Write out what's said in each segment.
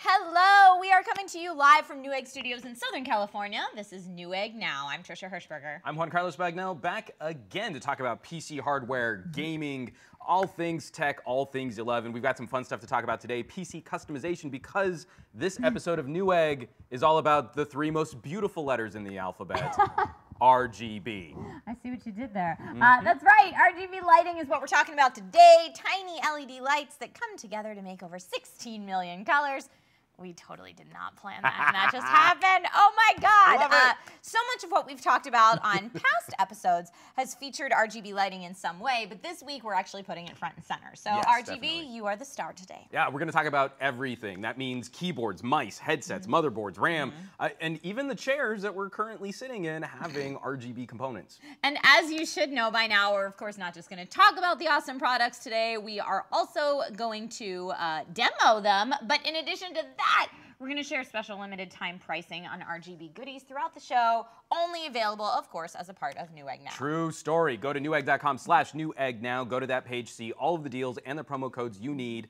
Hello, we are coming to you live from Newegg Studios in Southern California. This is Newegg Now. I'm Trisha Hirschberger. I'm Juan Carlos Bagnell, back again to talk about PC hardware, gaming, all things tech, all things 11. We've got some fun stuff to talk about today. PC customization, because this episode of Newegg is all about the three most beautiful letters in the alphabet. RGB. I see what you did there. That's right, RGB lighting is what we're talking about today. Tiny LED lights that come together to make over 16 million colors. We totally did not plan that, and that just happened. Oh my God. So much of what we've talked about on past episodes has featured RGB lighting in some way, but this week we're actually putting it front and center. So yes, RGB, definitely. You are the star today. Yeah, we're going to talk about everything. That means keyboards, mice, headsets, motherboards, RAM, and even the chairs that we're currently sitting in having RGB components. And as you should know by now, we're of course not just going to talk about the awesome products today. We are also going to demo them, but in addition to that, we're going to share special limited time pricing on RGB goodies throughout the show, only available, of course, as a part of Newegg Now. True story. Go to newegg.com/neweggnow. Go to that page, see all of the deals and the promo codes you need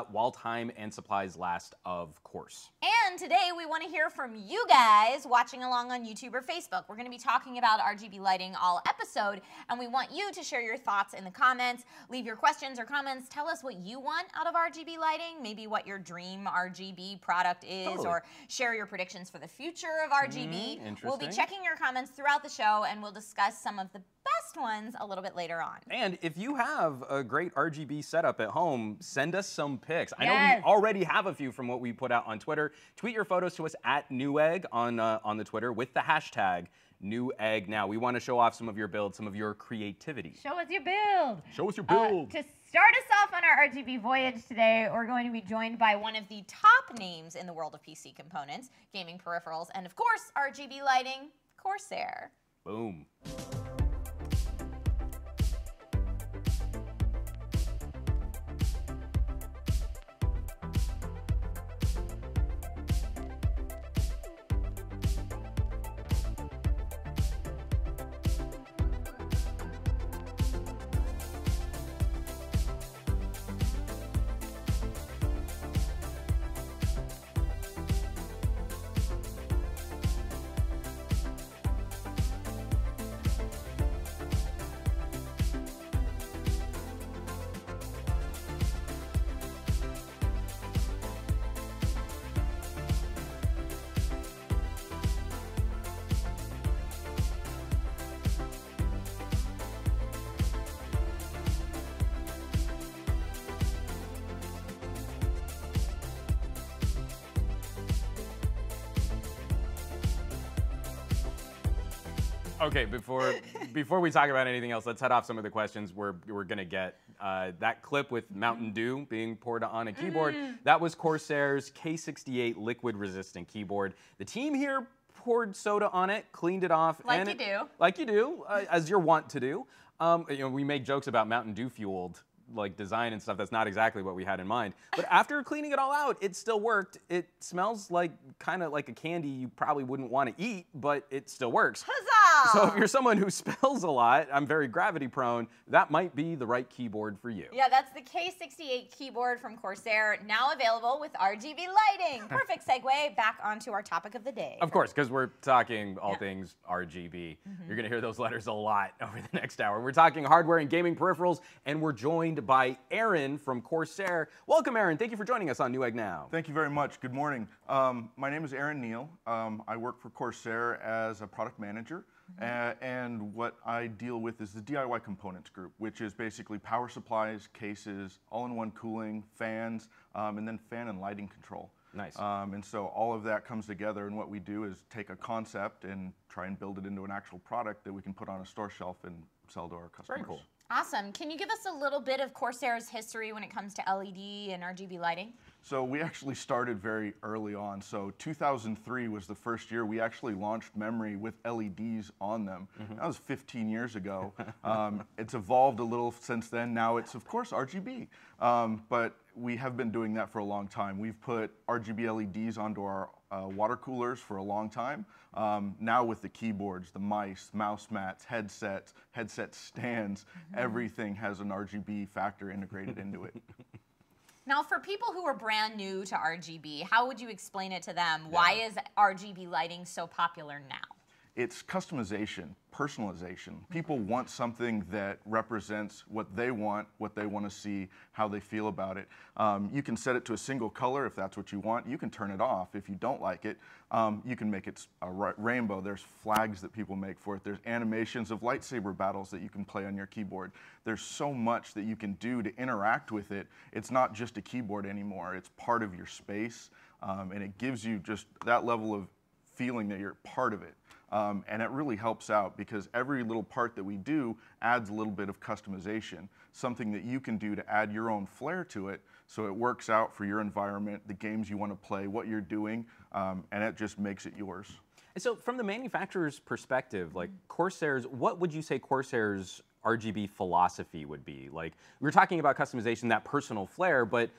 while time and supplies last, of course. And today we want to hear from you guys watching along on YouTube or Facebook. We're going to be talking about RGB lighting all episode, and we want you to share your thoughts in the comments. Leave your questions or comments. Tell us what you want out of RGB lighting, maybe what your dream RGB product is, or share your predictions for the future of RGB. We'll be checking your comments throughout the show, and we'll discuss some of the best ones a little bit later on. And if you have a great RGB setup at home, send us some pics. I know we already have a few from what we put out on Twitter. Tweet your photos to us at Newegg on the Twitter with the hashtag Newegg Now. We want to show off some of your builds, some of your creativity. Show us your build. Show us your build. To start us off on our RGB voyage today, we're going to be joined by one of the top names in the world of PC components, gaming peripherals, and of course, RGB lighting, Corsair. Boom. Okay, before we talk about anything else, let's head off some of the questions we're going to get. That clip with Mountain Dew being poured on a keyboard, that was Corsair's K68 liquid-resistant keyboard. The team here poured soda on it, cleaned it off. Like you do. Like you do, as you're wont to do. You know, we make jokes about Mountain Dew-fueled like design and stuff. That's not exactly what we had in mind. But after cleaning it all out, it still worked. It smells like kind of like a candy you probably wouldn't want to eat, but it still works. Huzzah! So if you're someone who spills a lot, I'm very gravity prone, that might be the right keyboard for you. Yeah, that's the K68 keyboard from Corsair, now available with RGB lighting. Perfect segue back onto our topic of the day. Of course, because we're talking all things RGB. You're going to hear those letters a lot over the next hour. We're talking hardware and gaming peripherals, and we're joined by Aaron from Corsair. Welcome, Aaron. Thank you for joining us on Newegg Now. Thank you very much. Good morning. My name is Aaron Neal. I work for Corsair as a product manager. And what I deal with is the DIY components group, which is basically power supplies, cases, all-in-one cooling, fans, and then fan and lighting control. Nice. And so all of that comes together, and what we do is take a concept and try and build it into an actual product that we can put on a store shelf and sell to our customers. Very cool. Awesome. Can you give us a little bit of Corsair's history when it comes to LED and RGB lighting? So we actually started very early on. So 2003 was the first year we actually launched memory with LEDs on them. That was 15 years ago. It's evolved a little since then. Now it's, of course, RGB. But we have been doing that for a long time. We've put RGB LEDs onto our water coolers for a long time. Now with the keyboards, the mice, mouse mats, headsets, headset stands, everything has an RGB factor integrated into it. Now, for people who are brand new to RGB, how would you explain it to them? Why is RGB lighting so popular now? It's customization, personalization. People want something that represents what they want to see, how they feel about it. You can set it to a single color if that's what you want. You can turn it off if you don't like it. You can make it a rainbow. There's flags that people make for it. There's animations of lightsaber battles that you can play on your keyboard. There's so much that you can do to interact with it. It's not just a keyboard anymore. It's part of your space, and it gives you just that level of feeling that you're part of it. And it really helps out because every little part that we do adds a little bit of customization, something that you can do to add your own flair to it so it works out for your environment, the games you want to play, what you're doing, and it just makes it yours. And so from the manufacturer's perspective, like Corsair's, what would you say Corsair's RGB philosophy would be? Like, we were talking about customization, that personal flair, but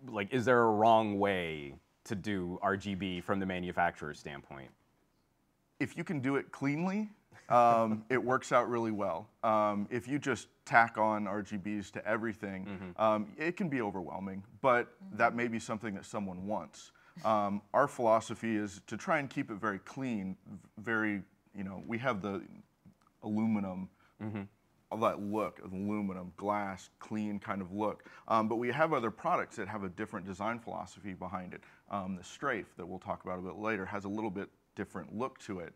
like, is there a wrong way to do RGB from the manufacturer's standpoint? If you can do it cleanly, it works out really well. If you just tack on RGBs to everything, it can be overwhelming, but that may be something that someone wants. Our philosophy is to try and keep it very clean, we have the aluminum, all that look, aluminum, glass, clean kind of look. But we have other products that have a different design philosophy behind it. The Strafe that we'll talk about a bit later has a little bit different look to it.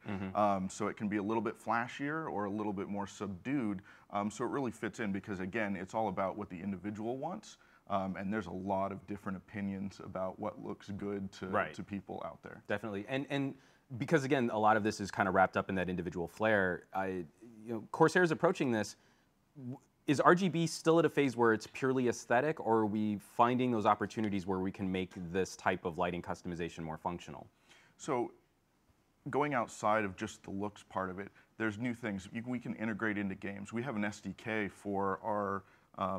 So it can be a little bit flashier or a little bit more subdued. So it really fits in because, again, it's all about what the individual wants. And there's a lot of different opinions about what looks good to people out there. Definitely. And because, again, a lot of this is kind of wrapped up in that individual flair, Corsair is approaching this. Is RGB still at a phase where it's purely aesthetic, or are we finding those opportunities where we can make this type of lighting customization more functional? So going outside of just the looks part of it, there's new things we can integrate into games. We have an SDK for our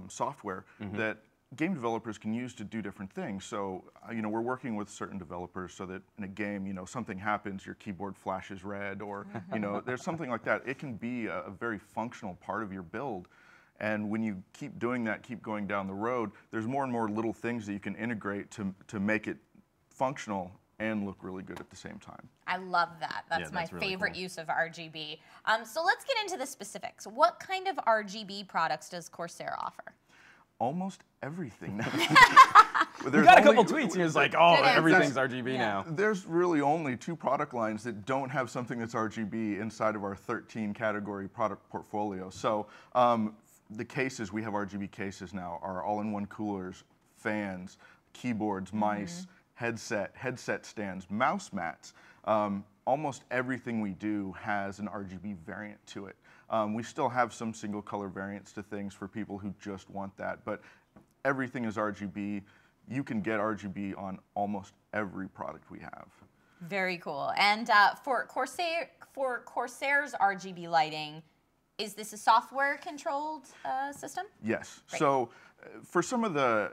software that game developers can use to do different things. So, we're working with certain developers so that in a game, something happens, your keyboard flashes red, or, there's something like that. It can be a very functional part of your build. And when you keep doing that, keep going down the road, there's more and more little things that you can integrate to make it functional and look really good at the same time. I love that. That's my really favorite use of RGB. So let's get into the specifics. What kind of RGB products does Corsair offer? Almost everything now. We got a couple tweets and it's like, oh, everything's RGB now. There's really only 2 product lines that don't have something that's RGB inside of our 13 category product portfolio. So the cases, we have RGB cases now, are all-in-one coolers, fans, keyboards, mice, headset stands, mouse mats. Almost everything we do has an RGB variant to it. We still have some single color variants to things for people who just want that, but everything is RGB. You can get RGB on almost every product we have. Very cool. And for Corsair's RGB lighting, is this a software-controlled system? Yes. Great. So for some of the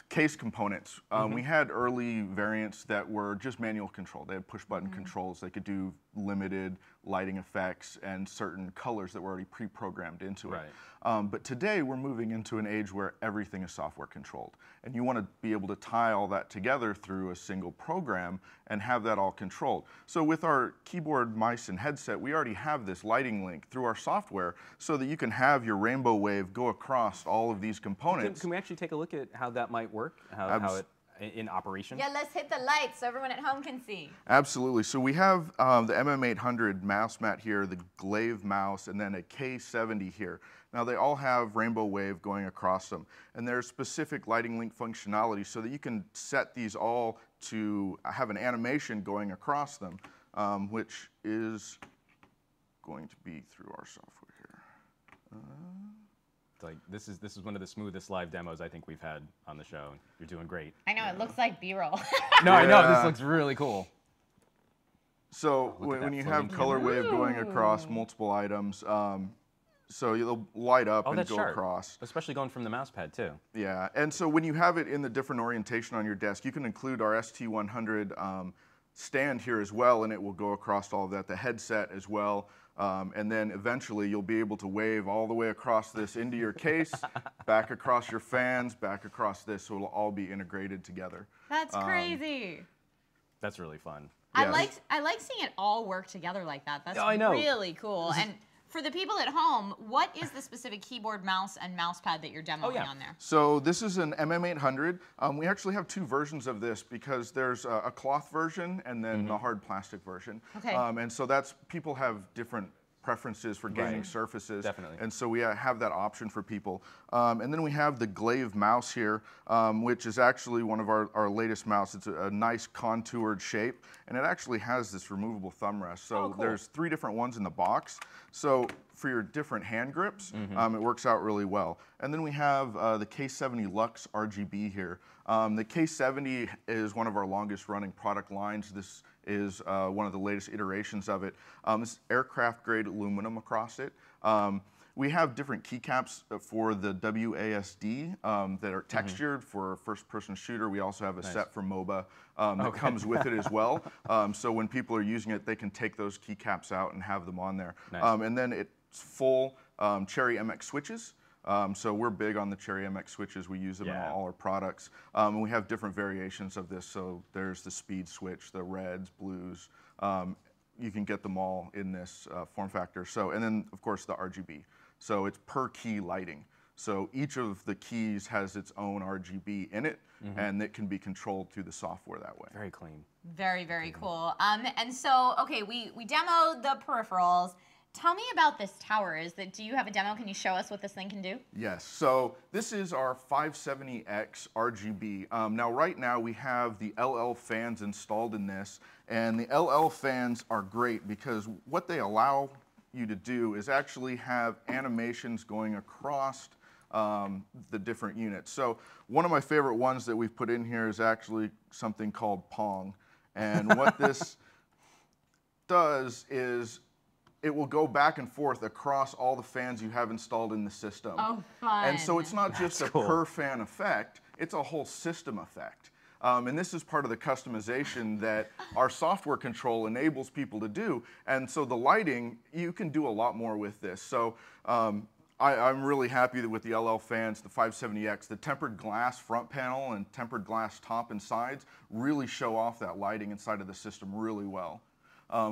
case components, we had early variants that were just manual control. They had push-button controls. They could do limited lighting effects and certain colors that were already pre-programmed into it. But today, we're moving into an age where everything is software controlled. And you want to be able to tie all that together through a single program and have that all controlled. So with our keyboard, mice, and headset, we already have this lighting link through our software so that you can have your rainbow wave go across all of these components. Can we actually take a look at how that might work? How it in operation? Yeah, let's hit the lights so everyone at home can see. Absolutely. So we have the MM800 mouse mat here, the Glaive mouse, and then a K70 here. Now they all have rainbow wave going across them, and there's specific lighting link functionality so that you can set these all to have an animation going across them, which is going to be through our software here. Like this is one of the smoothest live demos I think we've had on the show. You're doing great. I know, it looks like B-roll. No, I know, this looks really cool. So when you have color wave going across multiple items, so it'll light up and go across. Especially going from the mouse pad too. Yeah, and so when you have it in the different orientation on your desk, you can include our ST100 stand here as well, and it will go across all of that. The headset as well. And then eventually you'll be able to wave all the way across this into your case, back across your fans, back across this, so it'll all be integrated together. That's crazy. That's really fun. Yes. I like seeing it all work together like that. That's I know. really cool. And for the people at home, what is the specific keyboard, mouse, and mouse pad that you're demoing on there? So this is an MM800. We actually have two versions of this because there's a cloth version and then the hard plastic version. Okay. And so people have different preferences for gaming surfaces. Definitely. And so we have that option for people. And then we have the glaive mouse here, which is actually one of our latest mouse. It's a nice contoured shape, and it actually has this removable thumb rest. So there's 3 different ones in the box. So for your different hand grips, it works out really well. And then we have the K70 Lux RGB here. The K70 is one of our longest running product lines. This is one of the latest iterations of it. This aircraft grade aluminum across it. We have different keycaps for the WASD that are textured for first person shooter. We also have a set for MOBA that comes with it as well. So when people are using it, they can take those keycaps out and have them on there. And then it's full Cherry MX switches. So we're big on the Cherry MX switches. We use them in all our products. And we have different variations of this. So there's the speed switch, the reds, blues. You can get them all in this form factor. So, and then of course the RGB. So it's per key lighting. So each of the keys has its own RGB in it, and it can be controlled through the software that way. Very clean. Very, very cool. And so, okay, we demoed the peripherals. Tell me about this tower. Do you have a demo? Can you show us what this thing can do? Yes. So this is our 570X RGB. Now, right now we have the LL fans installed in this, and the LL fans are great because what they allow you to do is actually have animations going across the different units. So one of my favorite ones that we've put in here is actually something called Pong. And what this does is it will go back and forth across all the fans you have installed in the system. Oh, fun. And so it's not just a per fan effect, it's a whole system effect. And this is part of the customization that our software control enables people to do. And so the lighting, you can do a lot more with this. So I'm really happy that with the LL fans, the 570X, the tempered glass front panel and tempered glass top and sides really show off that lighting inside of the system really well.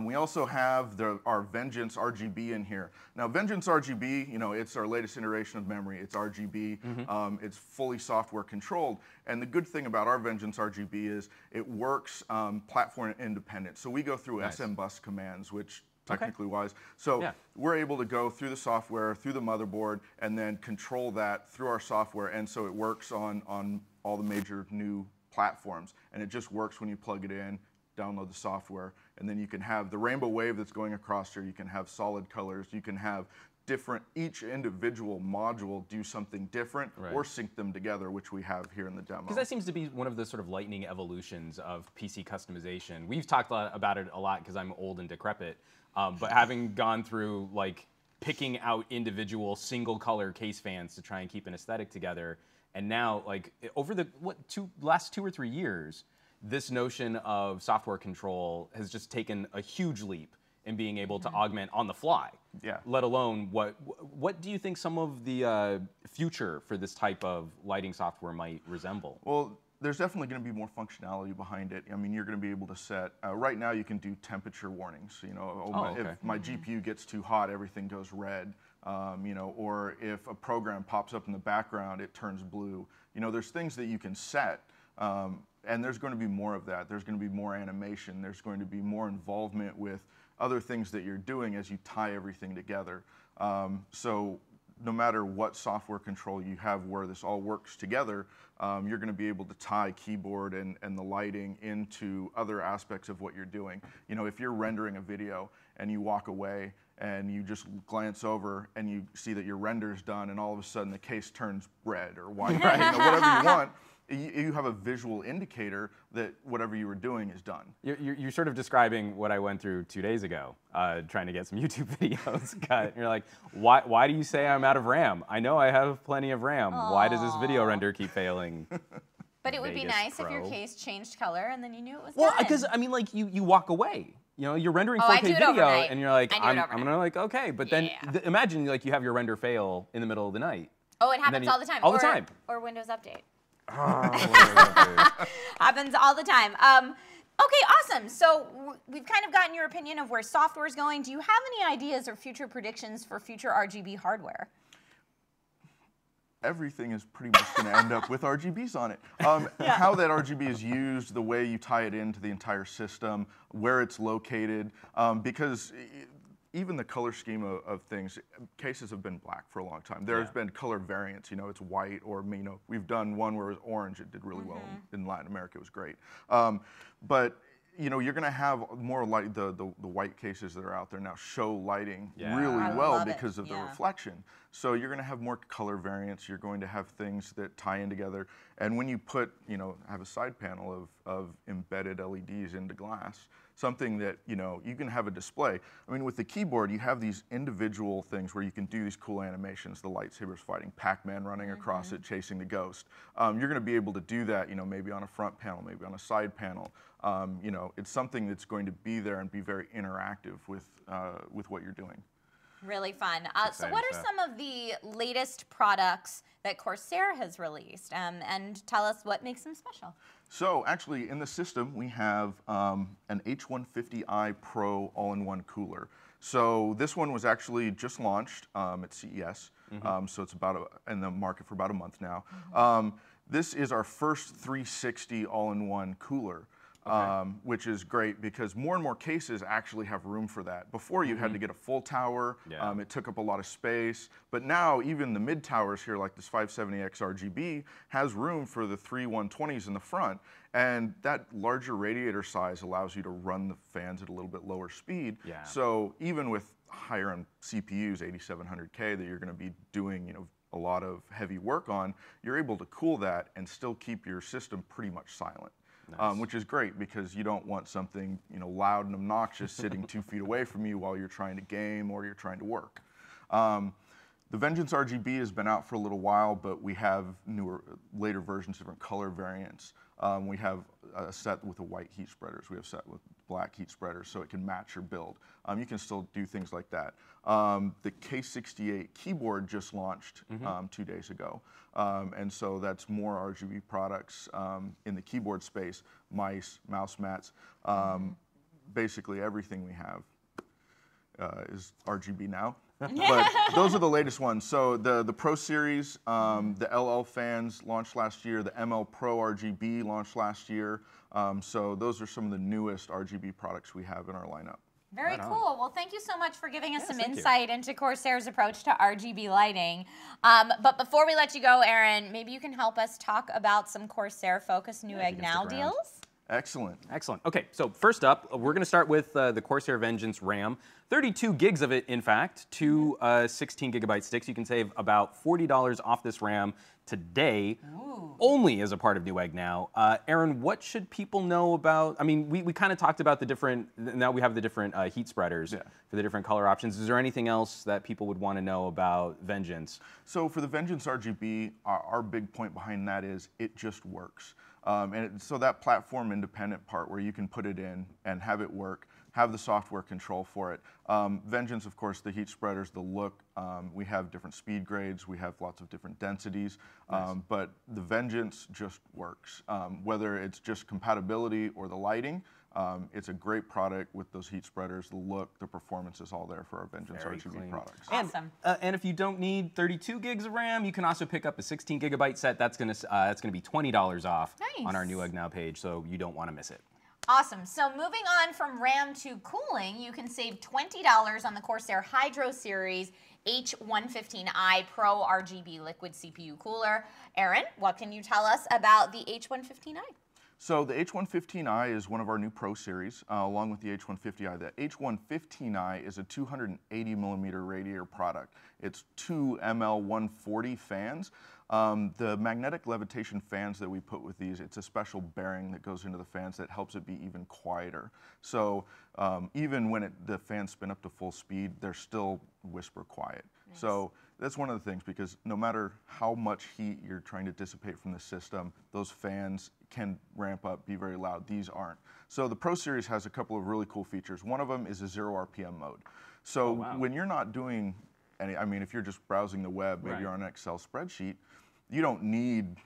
We also have our Vengeance RGB in here. Now, Vengeance RGB, you know, it's our latest iteration of memory. It's RGB. It's fully software controlled. And the good thing about our Vengeance RGB is it works platform independent. So we go through SM bus commands, which technically wise. So we're able to go through the software, through the motherboard, and then control that through our software. And so it works on all the major new platforms. And it just works when you plug it in, download the software, and then you can have the rainbow wave that's going across here. You can have solid colors. You can have each individual module do something different or sync them together, which we have here in the demo. Because that seems to be one of the sort of lightning evolutions of PC customization. We've talked about it a lot because I'm old and decrepit, but having gone through like picking out individual single color case fans to try and keep an aesthetic together, and now like over the last 2 or 3 years, this notion of software control has just taken a huge leap in being able to augment on the fly. Let alone what do you think some of the future for this type of lighting software might resemble? Well, there's definitely going to be more functionality behind it. I mean, you're going to be able to set, right now you can do temperature warnings. You know, if my GPU gets too hot, everything goes red. You know, or if a program pops up in the background, it turns blue. You know, there's things that you can set. And there's going to be more of that. There's going to be more animation. There's going to be more involvement with other things that you're doing as you tie everything together. So no matter what software control you have where this all works together, you're going to be able to tie keyboard and the lighting into other aspects of what you're doing. You know, if you're rendering a video and you walk away and you just glance over and you see that your render's done and all of a sudden the case turns red or white, you know, whatever you want, you have a visual indicator that whatever you were doing is done. You're sort of describing what I went through 2 days ago, trying to get some YouTube videos cut. And you're like, why do you say I'm out of RAM? I know I have plenty of RAM. Aww. Why does this video render keep failing? But it would be nice if your case changed color and then you knew it was well, done. because I mean, like you walk away. you're rendering Oh, I 4K do it video, overnight. and you're like, I do it I'm overnight. gonna like, okay, but then Yeah. imagine like you have your render fail in the middle of the night. Oh, it then happens you- all the time. all the time. Or Windows Update. Oh, Happens all the time. Okay, awesome. So we've kind of gotten your opinion of where software is going. Do you have any ideas or future predictions for future RGB hardware? Everything is pretty much going to end up with RGBs on it. How that RGB is used, the way you tie it into the entire system, where it's located, because even the color scheme of things, cases have been black for a long time. There's been color variants, it's white, or we've done one where it was orange. It did really well in Latin America. It was great. But you're going to have more like the white cases that are out there now show lighting really well because of the reflection. So you're going to have more color variants. You're going to have things that tie in together. And when you put, have a side panel of embedded LEDs into glass, something that, you can have a display. I mean, with the keyboard, you have these individual things where you can do these cool animations, the lightsabers fighting, Pac-Man running across it, chasing the ghost. You're going to be able to do that, maybe on a front panel, maybe on a side panel. It's something that's going to be there and be very interactive with what you're doing. Really fun. So what are some of the latest products that Corsair has released? And tell us what makes them special. So actually in the system we have an H150i Pro all-in-one cooler. So this one was actually just launched at CES. So it's in the market for about a month now. This is our first 360 all-in-one cooler. Which is great because more and more cases actually have room for that. Before you had to get a full tower, it took up a lot of space, but now even the mid towers here like this 570X RGB has room for the 3 120s in the front, and that larger radiator size allows you to run the fans at a little bit lower speed. So even with higher end CPUs, 8700K, that you're going to be doing a lot of heavy work on, you're able to cool that and still keep your system pretty much silent. Nice. Which is great because you don't want something loud and obnoxious sitting 2 feet away from you while you're trying to game or you're trying to work. The Vengeance RGB has been out for a little while, but we have later versions, different color variants. We have a set with the white heat spreaders. We have a set with black heat spreaders, so it can match your build. You can still do things like that. The K68 keyboard just launched 2 days ago. And so that's more RGB products in the keyboard space, mice, mouse mats. Basically everything we have is RGB now. But those are the latest ones. So the Pro Series, the LL fans launched last year, the ML Pro RGB launched last year. So those are some of the newest RGB products we have in our lineup. Very cool. Well, thank you so much for giving us some insight into Corsair's approach to RGB lighting. But before we let you go, Aaron, maybe you can help us talk about some Corsair-focused Newegg Now deals? Excellent. Excellent. Okay, so first up, we're going to start with the Corsair Vengeance RAM. 32 gigs of it, in fact, two 16 gigabyte sticks. You can save about $40 off this RAM today, only as a part of Newegg Now. Aaron, what should people know about, I mean, we kind of talked about the different, now we have the different heat spreaders for the different color options. Is there anything else that people would want to know about Vengeance? So for the Vengeance RGB, our big point behind that is it just works. So that platform independent part where you can put it in and have it work, have the software control for it. Vengeance, of course, the heat spreaders, the look, we have different speed grades, we have lots of different densities, but the Vengeance just works. Whether it's just compatibility or the lighting, it's a great product with those heat spreaders, the look, the performance is all there for our Vengeance RGB products. Awesome. And if you don't need 32 gigs of RAM, you can also pick up a 16 gigabyte set. That's gonna be $20 off on our Newegg Now page, so you don't want to miss it. Awesome. So moving on from RAM to cooling, you can save $20 on the Corsair Hydro Series H115i Pro RGB liquid CPU cooler. Aaron, what can you tell us about the H115i? So the H115i is one of our new Pro Series, along with the H150i. The H115i is a 280 millimeter radiator product. It's two ML140 fans. The magnetic levitation fans that we put with these, it's a special bearing that goes into the fans that helps it be even quieter. So even when the fans spin up to full speed, they're still whisper quiet. Nice. So that's one of the things, because no matter how much heat you're trying to dissipate from the system, those fans can ramp up, be very loud. These aren't. So the Pro Series has a couple of really cool features. One of them is a 0 RPM mode. So when you're not doing any, I mean, if you're just browsing the web, maybe you're on an Excel spreadsheet, you don't need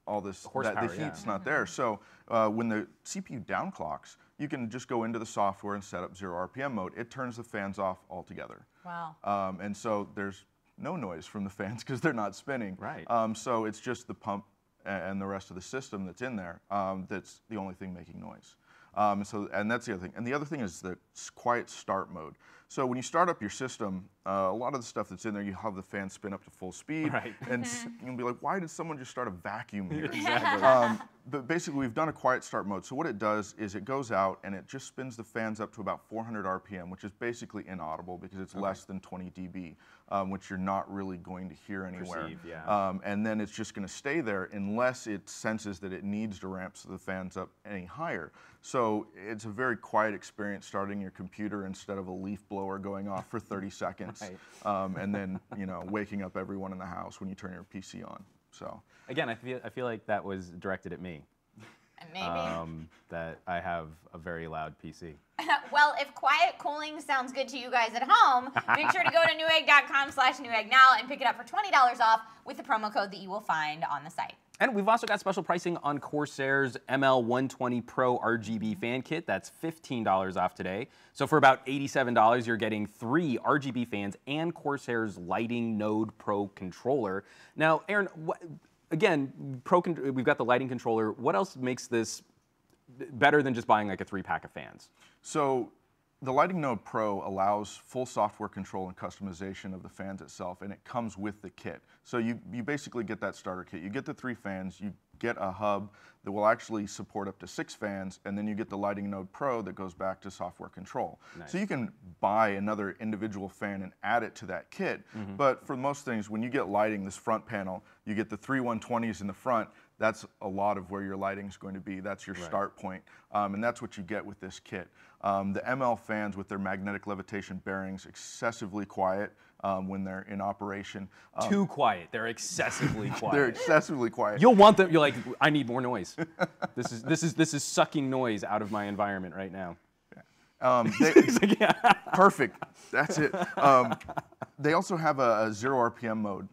all this, horsepower, the heat's not there. So when the CPU downclocks, you can just go into the software and set up 0 RPM mode. It turns the fans off altogether. Wow. And so there's no noise from the fans because they're not spinning. Right. So it's just the pump and the rest of the system that's in there that's the only thing making noise. And that's the other thing. And the other thing is the quiet start mode. So when you start up your system, a lot of the stuff that's in there, you have the fan spin up to full speed. Right. And you'll be like, why did someone just start a vacuum here? Exactly. But basically, we've done a quiet start mode. So what it does is it goes out and it just spins the fans up to about 400 RPM, which is basically inaudible because it's less than 20 dB, which you're not really going to hear anywhere. Perceive, yeah. And then it's just going to stay there unless it senses that it needs to ramp the fans up any higher. So it's a very quiet experience starting your computer instead of a leaf blower going off for 30 seconds. Right. And then, you know, waking up everyone in the house when you turn your PC on. So Again, I feel like that was directed at me. Maybe. That I have a very loud PC. Well, if quiet cooling sounds good to you guys at home, make sure to go to Newegg.com/Newegg now and pick it up for $20 off with the promo code that you will find on the site. And we've also got special pricing on Corsair's ML120 Pro RGB fan kit. That's $15 off today. So for about $87, you're getting 3 RGB fans and Corsair's Lighting Node Pro controller. Now, Aaron, again, we've got the lighting controller. What else makes this better than just buying like a 3-pack of fans? So the Lighting Node Pro allows full software control and customization of the fans itself, and it comes with the kit. So you basically get that starter kit. You get the 3 fans, you get a hub that will actually support up to 6 fans, and then you get the Lighting Node Pro that goes back to software control. Nice. So you can buy another individual fan and add it to that kit, but for most things, when you get lighting, this front panel, you get the 3 120s in the front. That's a lot of where your lighting is going to be. That's your start point, and that's what you get with this kit. The ML fans with their magnetic levitation bearings, excessively quiet when they're in operation. Too quiet. They're excessively quiet. They're excessively quiet. You'll want them. You're like, I need more noise. This is sucking noise out of my environment right now. Perfect. That's it. They also have a 0 RPM mode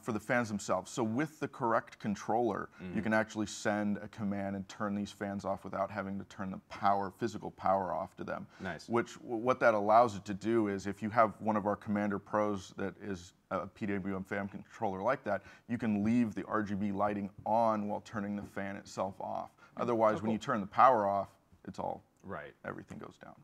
for the fans themselves. So with the correct controller, you can actually send a command and turn these fans off without having to turn the physical power off to them. Nice. What that allows it to do is if you have one of our Commander Pros that is a PWM fan controller like that, you can leave the RGB lighting on while turning the fan itself off. Otherwise, when you turn the power off, it's all, everything goes down.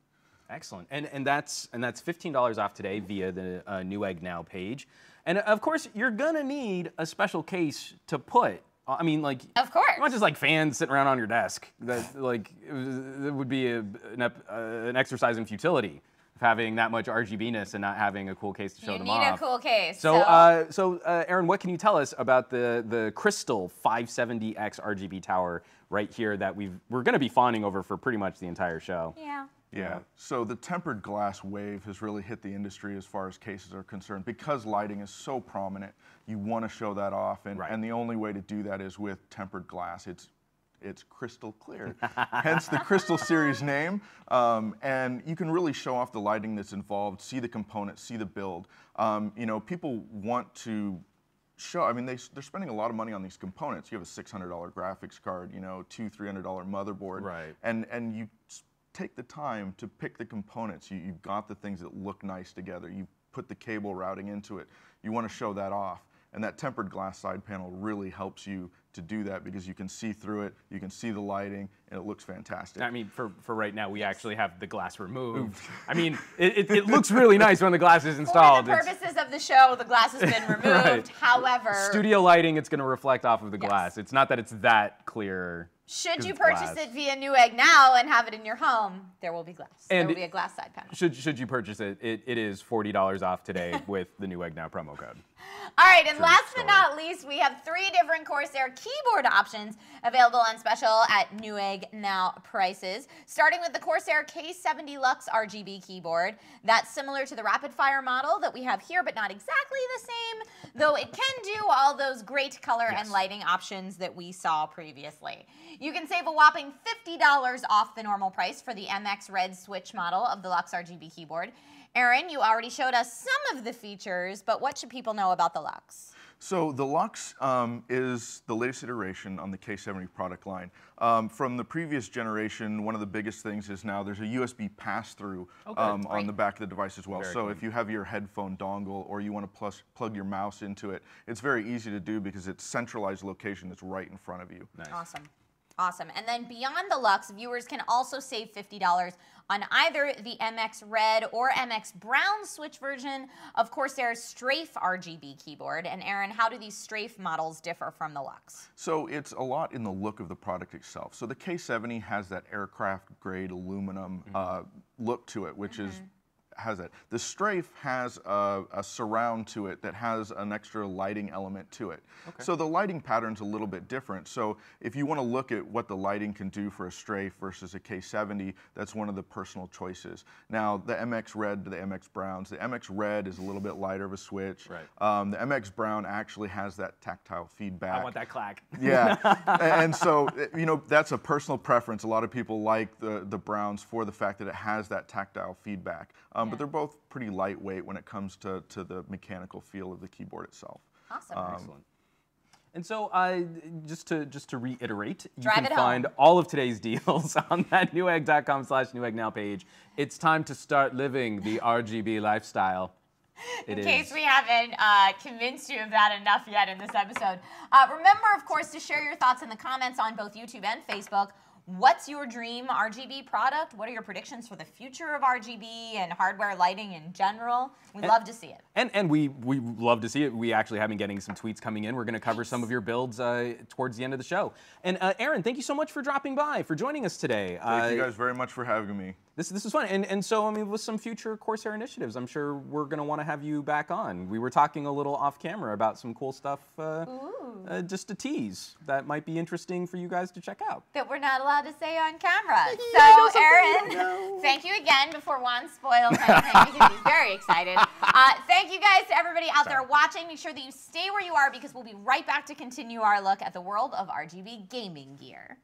Excellent, and that's $15 off today via the Newegg Now page, and of course you're gonna need a special case to put. I mean, like, of course, not just like fans sitting around on your desk. That it would be an exercise in futility of having that much RGBness and not having a cool case to show them off. You need a cool case. So, Aaron, what can you tell us about the Crystal 570X RGB tower right here that we're gonna be fawning over for pretty much the entire show? Yeah, so the tempered glass wave has really hit the industry as far as cases are concerned. Because lighting is so prominent, you want to show that off, and the only way to do that is with tempered glass. It's crystal clear, hence the Crystal Series name. And you can really show off the lighting that's involved, see the components, see the build. You know, people want to show, I mean, they're spending a lot of money on these components. You have a $600 graphics card, you know, $200-300 motherboard, and you take the time to pick the components. You've got the things that look nice together. You put the cable routing into it. You want to show that off. And that tempered glass side panel really helps you to do that because you can see through it, you can see the lighting, and it looks fantastic. I mean, for right now, we actually have the glass removed. I mean, it looks really nice when the glass is installed. For the purposes of the show, the glass has been removed. However, studio lighting, it's going to reflect off of the glass. It's not that it's that clear. Should you purchase it via Newegg now and have it in your home, there will be glass. There will be a glass side panel. Should you purchase it, it is $40 off today with the Newegg Now promo code. All right, and last but not least, we have 3 different Corsair keyboard options available on special at Newegg Now prices. Starting with the Corsair K70 Lux RGB keyboard. That's similar to the Rapid Fire model that we have here, but not exactly the same, though it can do all those great color and lighting options that we saw previously. You can save a whopping $50 off the normal price for the MX Red Switch model of the Lux RGB keyboard. Aaron, you already showed us some of the features, but what should people know about the Lux? So the Lux is the latest iteration on the K70 product line. From the previous generation, one of the biggest things is now there's a USB pass-through on the back of the device as well. So if you have your headphone dongle or you want to plug your mouse into it, it's very easy to do because it's centralized location that's right in front of you. Nice. Awesome. Awesome. And then beyond the Lux, viewers can also save $50 on either the MX Red or MX Brown Switch version of Corsair's Strafe RGB keyboard. And Aaron, how do these Strafe models differ from the Lux? So it's a lot in the look of the product itself. So the K70 has that aircraft grade aluminum look to it, which has it. The Strafe has a surround to it that has an extra lighting element to it. So the lighting pattern's a little bit different. So if you want to look at what the lighting can do for a Strafe versus a K70, that's one of the personal choices. Now the MX Red to the MX Browns, the MX Red is a little bit lighter of a switch. The MX Brown actually has that tactile feedback. I want that clack. Yeah, and so, you know, that's a personal preference. A lot of people like the Browns for the fact that it has that tactile feedback. But they're both pretty lightweight when it comes to the mechanical feel of the keyboard itself. Awesome. Excellent. And so, just to reiterate, you Drive can find all of today's deals on that Newegg.com/Newegg Now page. It's time to start living the RGB lifestyle. In case we haven't convinced you of that enough yet in this episode. Remember, of course, to share your thoughts in the comments on both YouTube and Facebook. What's your dream RGB product? What are your predictions for the future of RGB and hardware lighting in general? We'd love to see it. And we love to see it. We actually have been getting some tweets coming in. We're going to cover some of your builds towards the end of the show. And Aaron, thank you so much for dropping by, for joining us today. Thank you guys very much for having me. This is fun. And so, I mean, with some future Corsair initiatives, I'm sure we're going to want to have you back on. We were talking a little off camera about some cool stuff, just to tease, that might be interesting for you guys to check out. That we're not allowed to say on camera. So, Aaron, thank you again before Juan spoils anything because he's very excited. Thank you guys to everybody out there watching. Make sure that you stay where you are because we'll be right back to continue our look at the world of RGB gaming gear.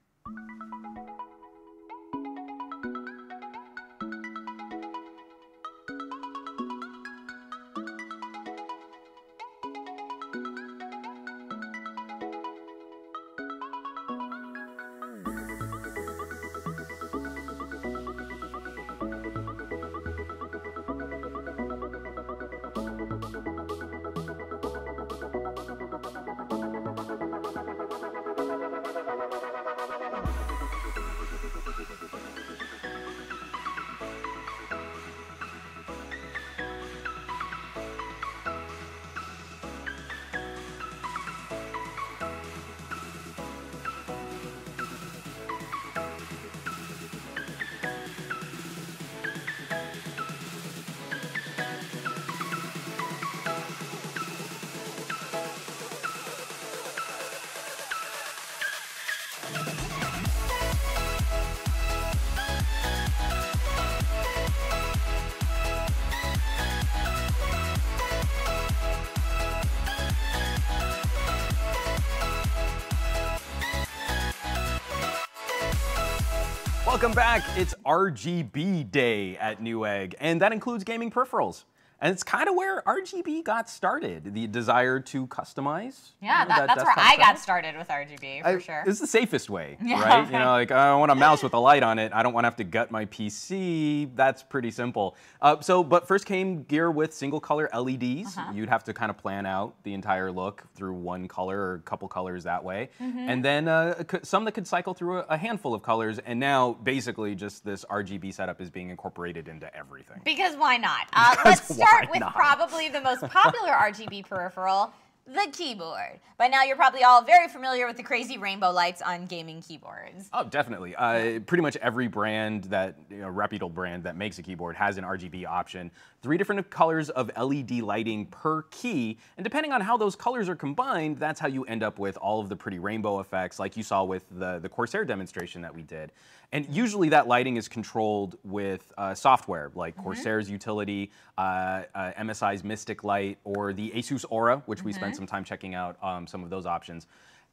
Welcome back. It's RGB Day at Newegg, and that includes gaming peripherals. And it's kind of where RGB got started, the desire to customize. Yeah, that's where I got started with RGB, for sure. It's the safest way, right? You know, like, I want a mouse with a light on it. I don't want to have to gut my PC. That's pretty simple. But first came gear with single color LEDs. You'd have to kind of plan out the entire look through one color or a couple colors that way. And then some that could cycle through a handful of colors. And now, basically, just this RGB setup is being incorporated into everything. Because why not? Let's start with probably the most popular RGB peripheral, the keyboard. By now, you're probably all very familiar with the crazy rainbow lights on gaming keyboards. Oh, definitely. Pretty much every brand that, reputable brand that makes a keyboard has an RGB option. 3 different colors of LED lighting per key, and depending on how those colors are combined, that's how you end up with all of the pretty rainbow effects, like you saw with the Corsair demonstration that we did. And usually that lighting is controlled with software, like Corsair's utility, MSI's Mystic Light, or the Asus Aura, which we spent some time checking out some of those options.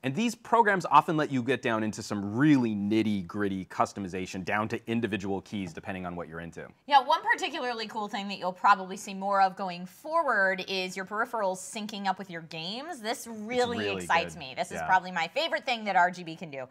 And these programs often let you get down into some really nitty-gritty customization down to individual keys depending on what you're into. Yeah, one particularly cool thing that you'll probably see more of going forward is your peripherals syncing up with your games. This really excites me. This is probably my favorite thing that RGB can do.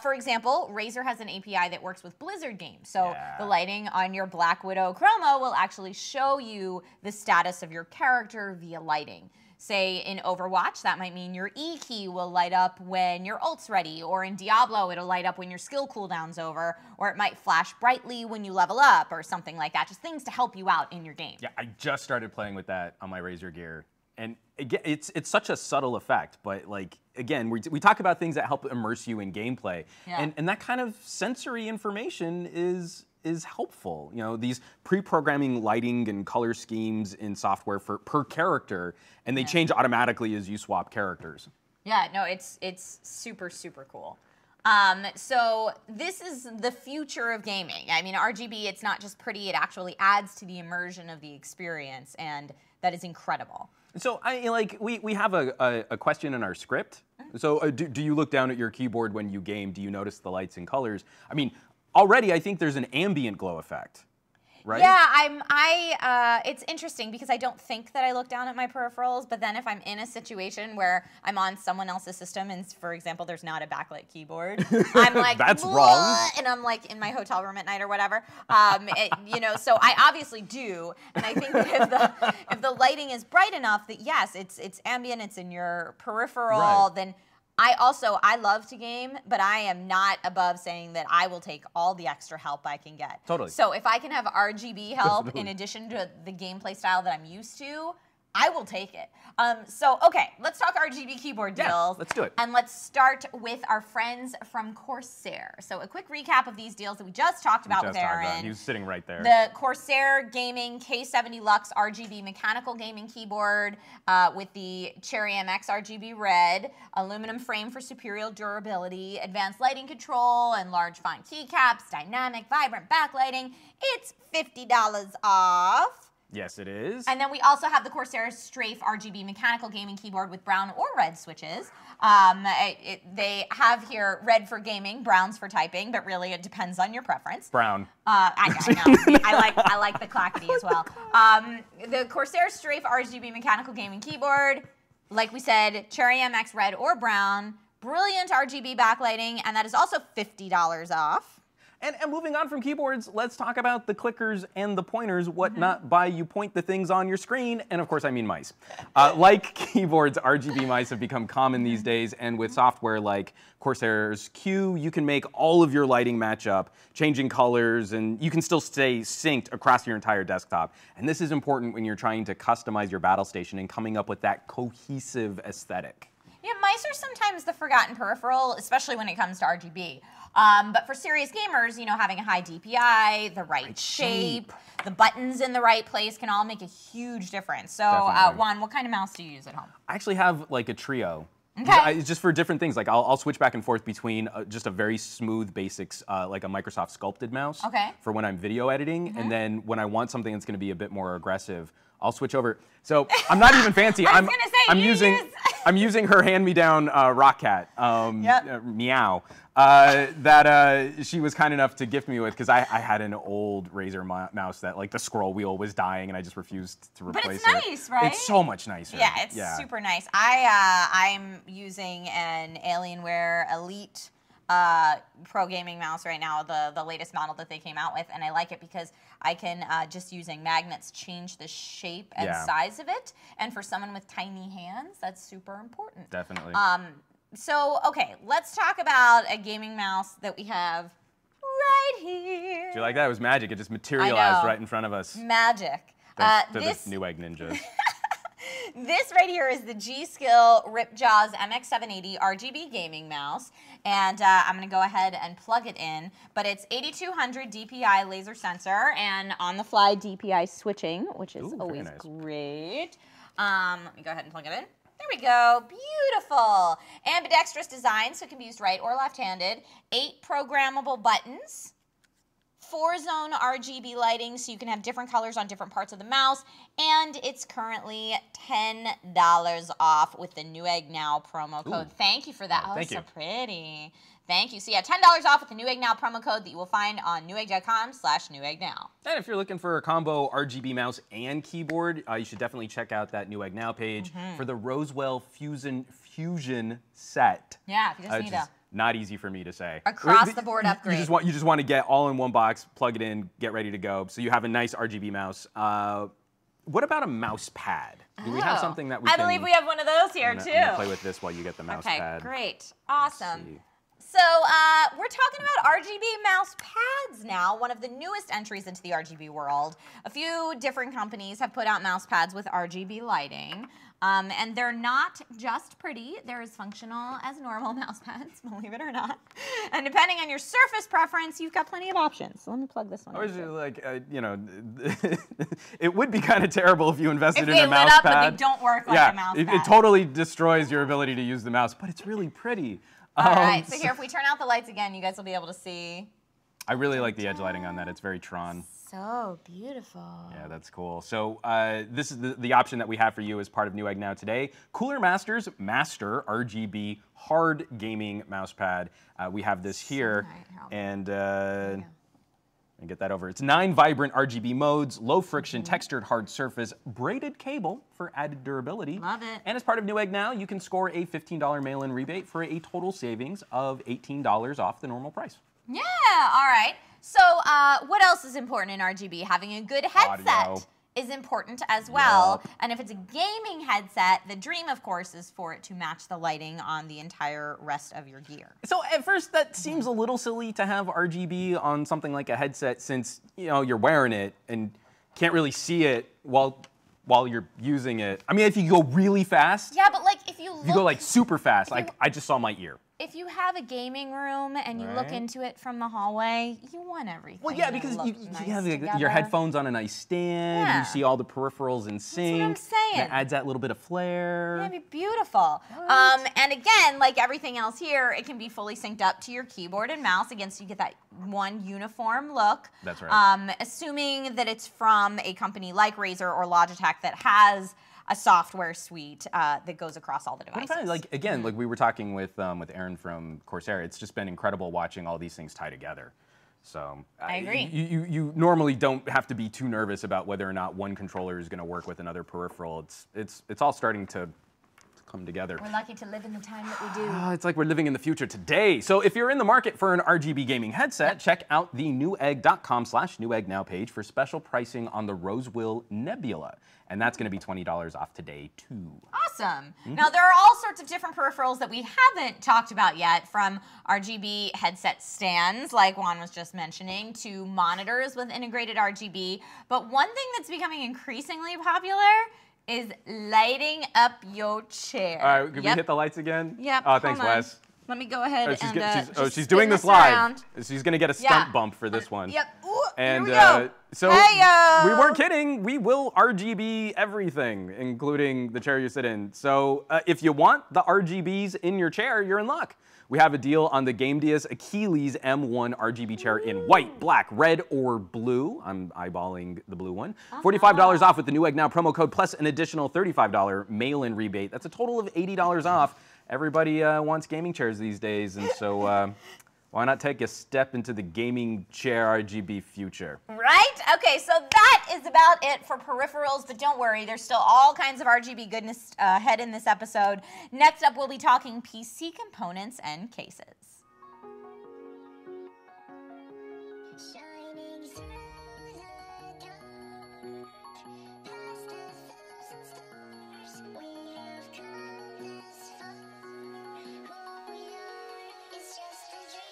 For example, Razer has an API that works with Blizzard games. So the lighting on your Black Widow chroma will actually show you the status of your character via lighting. Say in Overwatch, that might mean your E key will light up when your ult's ready, or in Diablo, it'll light up when your skill cooldown's over, or it might flash brightly when you level up, or something like that. Just things to help you out in your game. Yeah, I just started playing with that on my Razer gear, and again, it's such a subtle effect, but like, again, we talk about things that help immerse you in gameplay, and that kind of sensory information is helpful. You know, these pre-programming lighting and color schemes in software per character, and they change automatically as you swap characters. Yeah, no, it's super, super cool. So this is the future of gaming. I mean, RGB, it's not just pretty, it actually adds to the immersion of the experience, and that is incredible. So we have a question in our script. So do you look down at your keyboard when you game? Do you notice the lights and colors? I mean, already I think there's an ambient glow effect, right? Yeah, it's interesting because I don't think that I look down at my peripherals, but then if I'm in a situation where I'm on someone else's system and, for example, there's not a backlit keyboard, I'm like, that's wrong. And I'm like in my hotel room at night or whatever. You know, so I obviously do, and I think that if the lighting is bright enough that yes, it's ambient, it's in your peripheral, then I love to game, but I am not above saying that I will take all the extra help I can get. Totally. So if I can have RGB help in addition to the gameplay style that I'm used to, I will take it. So, okay, let's talk RGB keyboard deals. Yeah, let's do it. And let's start with our friends from Corsair. So a quick recap of these deals that we just talked about with Aaron. He was sitting right there. The Corsair Gaming K70 Lux RGB mechanical gaming keyboard with the Cherry MX RGB red, aluminum frame for superior durability, advanced lighting control, and large font keycaps, dynamic, vibrant backlighting. It's $50 off. Yes, it is. And then we also have the Corsair Strafe RGB mechanical gaming keyboard with brown or red switches. They have here red for gaming, browns for typing, but really it depends on your preference. Brown. I know. I like the clackety as well. The Corsair Strafe RGB mechanical gaming keyboard, like we said, Cherry MX red or brown, brilliant RGB backlighting, and that is also $50 off. And moving on from keyboards, let's talk about the clickers and the pointers, whatnot by you point the things on your screen, and of course I mean mice. Like keyboards, RGB mice have become common these days, and with software like Corsair's Q, you can make all of your lighting match up, changing colors, and you can still stay synced across your entire desktop. And this is important when you're trying to customize your battle station and coming up with that cohesive aesthetic. Yeah, mice are sometimes the forgotten peripheral, especially when it comes to RGB. But for serious gamers, you know, having a high DPI, the right shape, the buttons in the right place can all make a huge difference. So, Juan, what kind of mouse do you use at home? I actually have like a trio. Okay. Just for different things. Like I'll switch back and forth between just a very smooth basics, like a Microsoft sculpted mouse for when I'm video editing. And then when I want something that's going to be a bit more aggressive, I'll switch over. So I'm not even fancy. I'm using her hand-me-down Rock Cat, Meow, that she was kind enough to gift me with because I had an old Razer mouse that like the scroll wheel was dying and I just refused to replace it. But it's nice, right? It's so much nicer. Yeah, it's super nice. I'm using an Alienware Elite pro gaming mouse right now, the latest model that they came out with, and I like it because I can just using magnets change the shape and size of it, and for someone with tiny hands, that's super important. Definitely. So, okay, let's talk about a gaming mouse that we have right here. Do you like that? It was magic. It just materialized right in front of us. Magic. This Newegg ninjas. This right here is the G-Skill Ripjaws MX780 RGB gaming mouse, and I'm going to go ahead and plug it in, but it's 8200 DPI laser sensor and on-the-fly DPI switching, which is always great. Let me go ahead and plug it in. There we go. Beautiful. Ambidextrous design, so it can be used right or left-handed. 8 programmable buttons. 4-zone RGB lighting, so you can have different colors on different parts of the mouse, and it's currently $10 off with the Newegg Now promo code. Ooh. Thank you for that. Oh, thank so you. pretty. Thank you. So yeah, $10 off with the Newegg Now promo code that you will find on newegg.com/NeweggNow. And if you're looking for a combo RGB mouse and keyboard, you should definitely check out that Newegg Now page for the Roswell Fusion set. Yeah, if you just need a not easy for me to say. across the board upgrade. You just want to get all in one box, plug it in, get ready to go. So you have a nice RGB mouse. What about a mouse pad? Do we have something that we I believe we have one of those here too. I'm gonna play with this while you get the mouse pad. Okay, great. Awesome. So we're talking about RGB mouse pads now, one of the newest entries into the RGB world. A few different companies have put out mouse pads with RGB lighting. And they're not just pretty, they're as functional as normal mouse pads, believe it or not. And depending on your surface preference, you've got plenty of options. So let me plug this one Or in. is it like, you know, it would be kind of terrible if you invested in a mouse pad. If they lit up, but they don't work like a mouse pad. It totally destroys your ability to use the mouse, but it's really pretty. All right, so here, if we turn out the lights again, you guys will be able to see. I really like the edge lighting on that. It's very Tron. So beautiful. Yeah, that's cool. So this is the option that we have for you as part of Newegg Now today. Cooler Master's Master RGB Hard Gaming Mousepad. We have this here, and get that over. It's 9 vibrant RGB modes, low friction, textured hard surface, braided cable for added durability. Love it. And as part of Newegg Now, you can score a $15 mail-in rebate for a total savings of $18 off the normal price. Yeah, all right. So what else is important in RGB? Having a good headset Audio is important as well. Yep. And if it's a gaming headset, the dream, of course, is for it to match the lighting on the entire rest of your gear. So at first that seems a little silly to have RGB on something like a headset, since you're wearing it and can't really see it while you're using it. I mean, if you go really fast. Yeah, but like if you go like super fast, like I just saw my ear. If you have a gaming room and you look into it from the hallway, you want everything. Well, yeah, because you nice have together. your headphones on a nice stand. Yeah. You see all the peripherals in sync. That's what I'm saying. And it adds that little bit of flair. Yeah, it'd be beautiful. And again, like everything else here, it can be fully synced up to your keyboard and mouse. Again, so you get that one uniform look. That's right. Assuming that it's from a company like Razer or Logitech that has a software suite that goes across all the devices. But like again, like we were talking with Aaron from Corsair, it's just been incredible watching all these things tie together. So I agree. You normally don't have to be too nervous about whether or not one controller is going to work with another peripheral. It's all starting to come together. We're lucky to live in the time that we do. It's like we're living in the future today. So if you're in the market for an RGB gaming headset, check out the newegg.com/NewEggNow page for special pricing on the Roswell Nebula. And that's going to be $20 off today, too. Awesome. Now, there are all sorts of different peripherals that we haven't talked about yet, from RGB headset stands, like Juan was just mentioning, to monitors with integrated RGB. But one thing that's becoming increasingly popular is lighting up your chair. All right, can we hit the lights again? Yep. Oh, thanks, Wes. Let me go ahead she's doing this live. Around. She's going to get a stunt bump for this one. Yep. Ooh, and here we go. So Hey-yo. we weren't kidding. We will RGB everything, including the chair you sit in. So if you want the RGBs in your chair, you're in luck. We have a deal on the GameDia's Achilles M1 RGB chair in white, black, red, or blue. I'm eyeballing the blue one. $45 off with the Newegg Now promo code, plus an additional $35 mail-in rebate. That's a total of $80 off. Everybody wants gaming chairs these days, and so why not take a step into the gaming chair RGB future? Right? Okay, so that is about it for peripherals, but don't worry, there's still all kinds of RGB goodness ahead in this episode. Next up, we'll be talking PC components and cases. Shining through the dark, past 1,000 stars, we have come this far. Who we are is just a dream.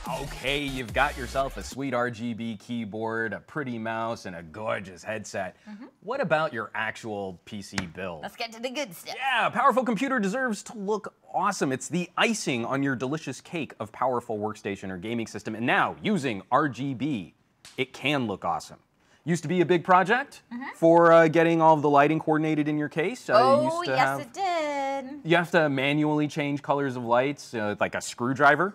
Okay, you've got yourself a sweet RGB keyboard, a pretty mouse, and a gorgeous headset. What about your actual PC build? Let's get to the good stuff. Yeah, a powerful computer deserves to look awesome. It's the icing on your delicious cake of powerful workstation or gaming system. And now, using RGB, it can look awesome. Used to be a big project for getting all of the lighting coordinated in your case. Oh, yes, it did. You have to manually change colors of lights, like a screwdriver.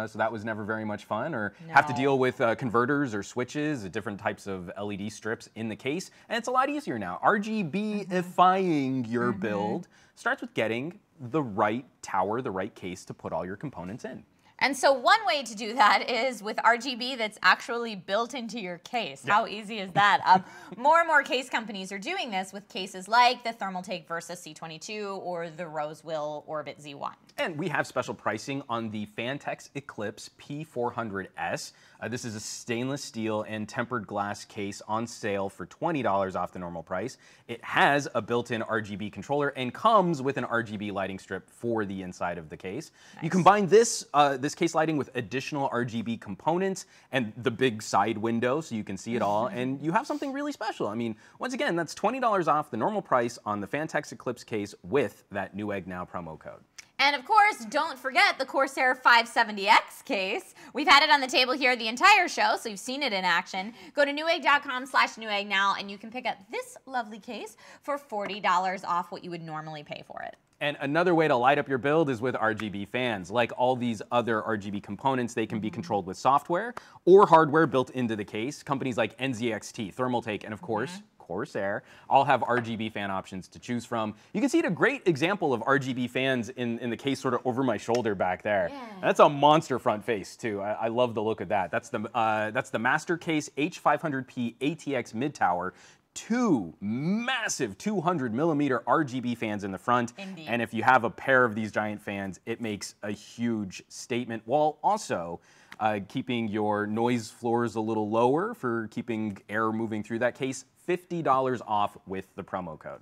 So that was never very much fun, or have to deal with converters or switches, different types of LED strips in the case. And it's a lot easier now. RGB-ifying your build starts with getting the right tower, the right case to put all your components in. And so one way to do that is with RGB that's actually built into your case. How easy is that? More and more case companies are doing this with cases like the Thermaltake Versus C22 or the Rosewill Orbit Z1. And we have special pricing on the Fantex Eclipse P400S. This is a stainless steel and tempered glass case on sale for $20 off the normal price. It has a built-in RGB controller and comes with an RGB lighting strip for the inside of the case. You combine this this case lighting with additional RGB components and the big side window so you can see it all, and you have something really special. I mean, once again, that's $20 off the normal price on the Fantex Eclipse case with that Newegg Now promo code. And of course, don't forget the Corsair 570X case. We've had it on the table here the entire show, so you've seen it in action. Go to newegg.com/Newegg now, and you can pick up this lovely case for $40 off what you would normally pay for it. And another way to light up your build is with RGB fans. Like all these other RGB components, they can be controlled with software or hardware built into the case. Companies like NZXT, Thermaltake, and of course, Corsair all have RGB fan options to choose from. You can see a great example of RGB fans in the case sort of over my shoulder back there. Yeah. That's a monster front face too. I love the look of that. That's the Master Case H500P ATX mid tower. Two massive 200mm RGB fans in the front. Indeed. And if you have a pair of these giant fans, it makes a huge statement, while also keeping your noise floors a little lower for keeping air moving through that case. $50 off with the promo code.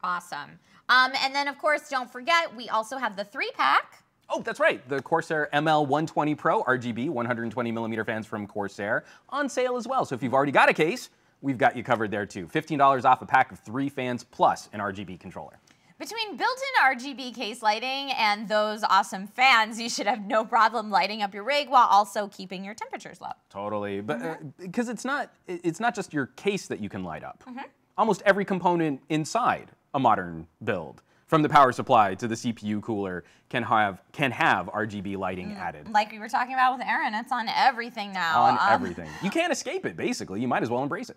Awesome. And then, of course, don't forget, we also have the 3-pack. Oh, that's right. The Corsair ML120 Pro RGB 120mm fans from Corsair on sale as well. So if you've already got a case, we've got you covered there too. $15 off a pack of 3 fans plus an RGB controller. Between built-in RGB case lighting and those awesome fans, you should have no problem lighting up your rig while also keeping your temperatures low. Totally, but because it's not just your case that you can light up. Almost every component inside a modern build, from the power supply to the CPU cooler, can have RGB lighting added. Like we were talking about with Aaron, it's on everything now. On everything. You can't escape it, basically. You might as well embrace it.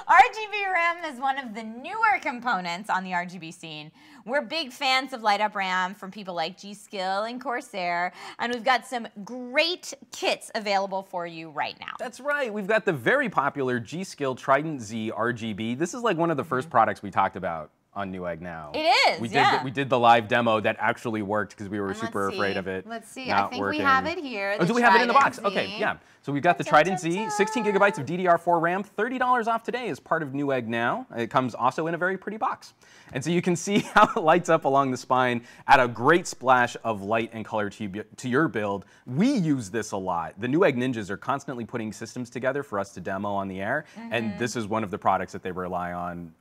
RGB RAM is one of the newer components on the RGB scene. We're big fans of light up RAM from people like G.Skill and Corsair, and we've got some great kits available for you right now. That's right. We've got the very popular G.Skill Trident Z RGB. This is like one of the first products we talked about on Newegg Now. It is, we did the live demo that actually worked because we were super afraid of it. Let's see. Not I think working. we have it here. Oh, do we have it in the box? Trident Okay, Z. yeah. So we've got the Trident Z, 16 gigabytes of DDR4 RAM, $30 off today as part of Newegg Now. It comes also in a very pretty box. And so you can see how it lights up along the spine, add a great splash of light and color to your build. We use this a lot. The Newegg Ninjas are constantly putting systems together for us to demo on the air, and this is one of the products that they rely on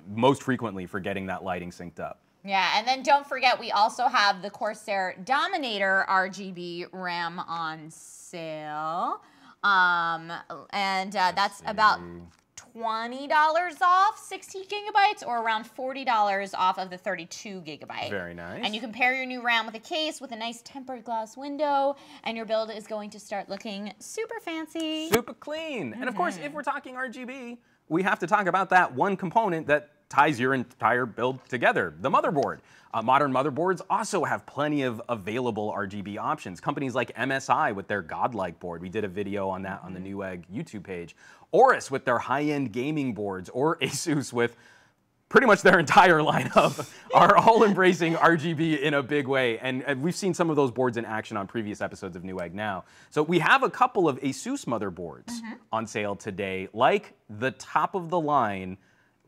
most frequently for getting that lighting synced up. Yeah, and then don't forget, we also have the Corsair Dominator RGB RAM on sale. That's about $20 off 16 gigabytes or around $40 off of the 32 gigabyte. Very nice. And you can pair your new RAM with a case with a nice tempered glass window, and your build is going to start looking super fancy. Super clean. And of course, if we're talking RGB, we have to talk about that one component that ties your entire build together, the motherboard. Modern motherboards also have plenty of available RGB options. Companies like MSI with their Godlike board, we did a video on that on the Newegg YouTube page. Aorus with their high-end gaming boards, or Asus with pretty much their entire lineup are all embracing RGB in a big way. And we've seen some of those boards in action on previous episodes of Newegg Now. So we have a couple of Asus motherboards on sale today, like the top of the line.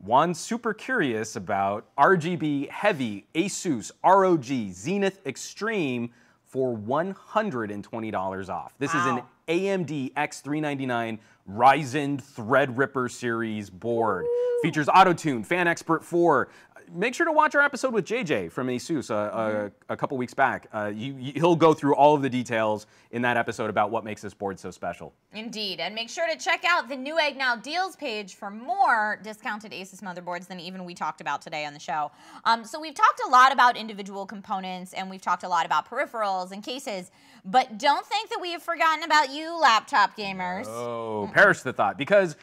Juan's super curious about RGB heavy Asus ROG Zenith Extreme for $120 off. This is an Wow. AMD X399 Ryzen Threadripper series board. Features auto-tune, Fan Expert 4. Make sure to watch our episode with JJ from ASUS a couple weeks back. He'll go through all of the details in that episode about what makes this board so special. Indeed, and make sure to check out the Newegg Now deals page for more discounted Asus motherboards than even we talked about today on the show. So we've talked a lot about individual components, and we've talked a lot about peripherals and cases, but don't think that we have forgotten about you, laptop gamers. Oh, perish the thought, because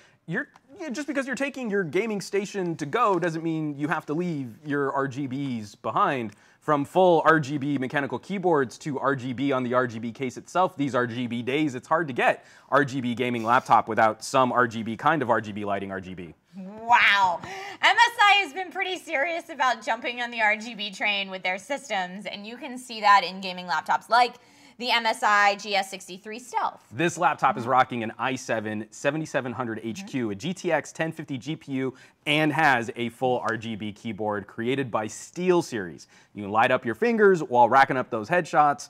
just because you're taking your gaming station to go doesn't mean you have to leave your RGBs behind. From full RGB mechanical keyboards to RGB on the RGB case itself, these RGB days, it's hard to get RGB gaming laptop without some RGB kind of RGB lighting RGB. Wow. MSI has been pretty serious about jumping on the RGB train with their systems, and you can see that in gaming laptops like the MSI GS63 Stealth. This laptop is rocking an i7 7700HQ, a GTX 1050 GPU, and has a full RGB keyboard created by SteelSeries. You can light up your fingers while racking up those headshots,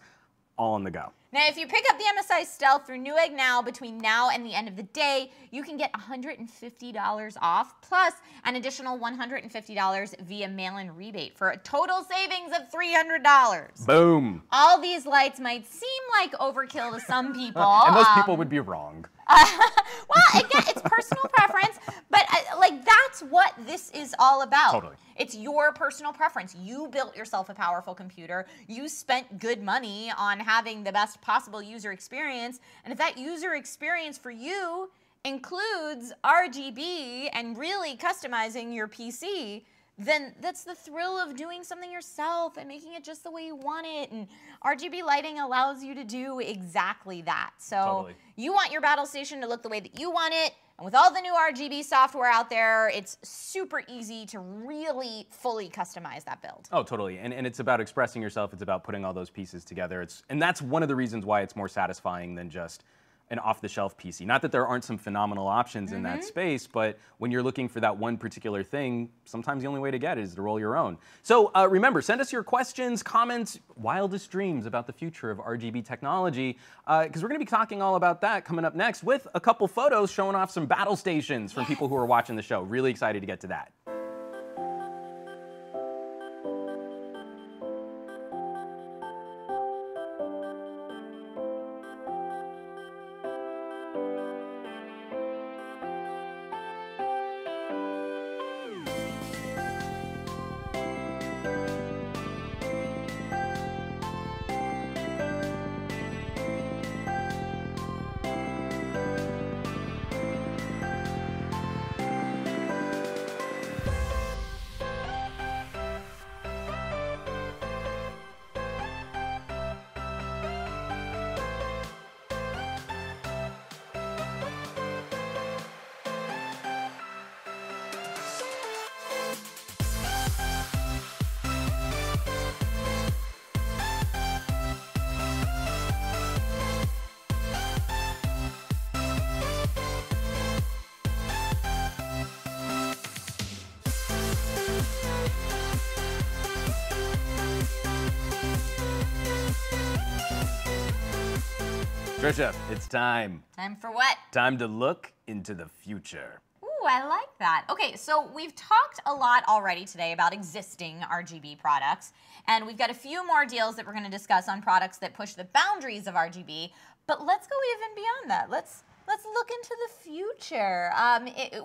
all on the go. Now, if you pick up the MSI Stealth through Newegg Now between now and the end of the day, you can get $150 off, plus an additional $150 via mail-in rebate for a total savings of $300. Boom. All these lights might seem like overkill to some people. And those people would be wrong. Well, again, it's personal preference, but like that's what this is all about. Totally. It's your personal preference. You built yourself a powerful computer. You spent good money on having the best possible user experience. And if that user experience for you includes RGB and really customizing your PC, then that's the thrill of doing something yourself and making it just the way you want it. And RGB lighting allows you to do exactly that. So Totally. You want your battle station to look the way that you want it. And with all the new RGB software out there, it's super easy to really fully customize that build. Oh, totally. And it's about expressing yourself. It's about putting all those pieces together. And that's one of the reasons why it's more satisfying than just an off-the-shelf PC. Not that there aren't some phenomenal options in that space, but when you're looking for that one particular thing, sometimes the only way to get it is to roll your own. So remember, send us your questions, comments, wildest dreams about the future of RGB technology, because we're going to be talking all about that coming up next with a couple photos showing off some battle stations from people who are watching the show. Really excited to get to that. Trisha, it's time. Time for what? Time to look into the future. Ooh, I like that. Okay, so we've talked a lot already today about existing RGB products, and we've got a few more deals that we're going to discuss on products that push the boundaries of RGB, but let's go even beyond that. Let's look into the future.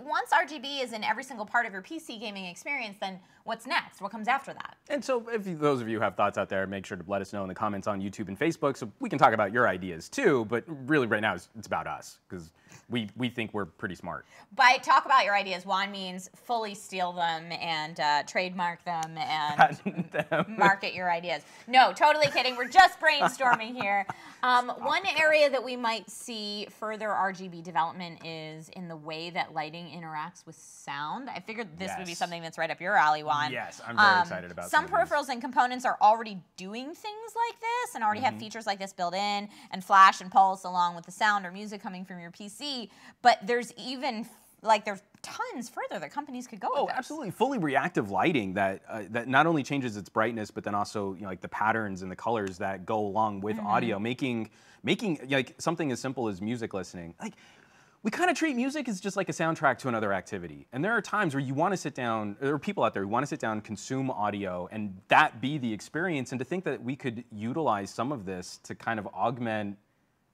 Once RGB is in every single part of your PC gaming experience, then what's next? What comes after that? And so if those of you have thoughts out there, make sure to let us know in the comments on YouTube and Facebook so we can talk about your ideas too, but really right now it's about us because we think we're pretty smart. By talk about your ideas, Juan means fully steal them and trademark them and Patent them. market your ideas. No, totally kidding. We're just brainstorming here. One area that we might see further RGB development is in the way that lighting interacts with sound. I figured this would be Yes. something that's right up your alley, Juan. Yes, I'm very excited about some some of these. peripherals and components are already doing things like this and already have features like this built in and flash and pulse along with the sound or music coming from your PC. But there's even like there's tons further that companies could go with Oh, this. absolutely. Fully reactive lighting that that not only changes its brightness, but then also like the patterns and the colors that go along with audio, making like something as simple as music listening. Like we kind of treat music as just like a soundtrack to another activity. And there are times where you want to sit down, there are people out there who want to sit down, consume audio, and that be the experience. And to think that we could utilize some of this to kind of augment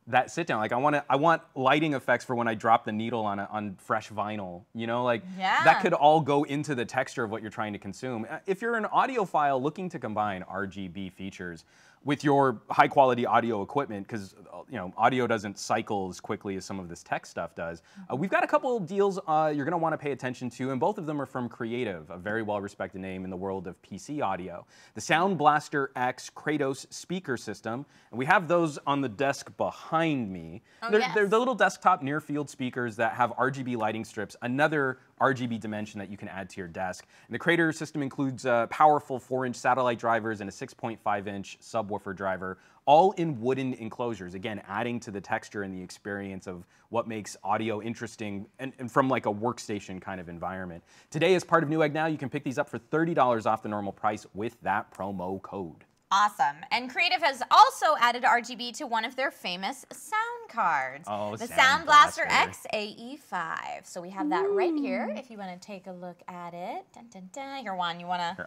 that sit down. Like I want lighting effects for when I drop the needle on fresh vinyl, you know, like that could all go into the texture of what you're trying to consume. If you're an audiophile looking to combine RGB features with your high quality audio equipment, because you know audio doesn't cycle as quickly as some of this tech stuff does. We've got a couple of deals you're going to want to pay attention to, and both of them are from Creative, a very well respected name in the world of PC audio. The Sound Blaster X Kratos speaker system, and we have those on the desk behind me. They're the little desktop near field speakers that have RGB lighting strips, another RGB dimension that you can add to your desk. And the Creator system includes powerful 4-inch satellite drivers and a 6.5-inch subwoofer driver, all in wooden enclosures, again, adding to the texture and the experience of what makes audio interesting and from like a workstation kind of environment. Today, as part of Newegg Now, you can pick these up for $30 off the normal price with that promo code. Awesome. And Creative has also added RGB to one of their famous sound cards. Oh, the Sound Sound Blaster Blaster. X AE5. So we have that right here if you want to take a look at it. Dun, dun, dun. Here, Juan, you want to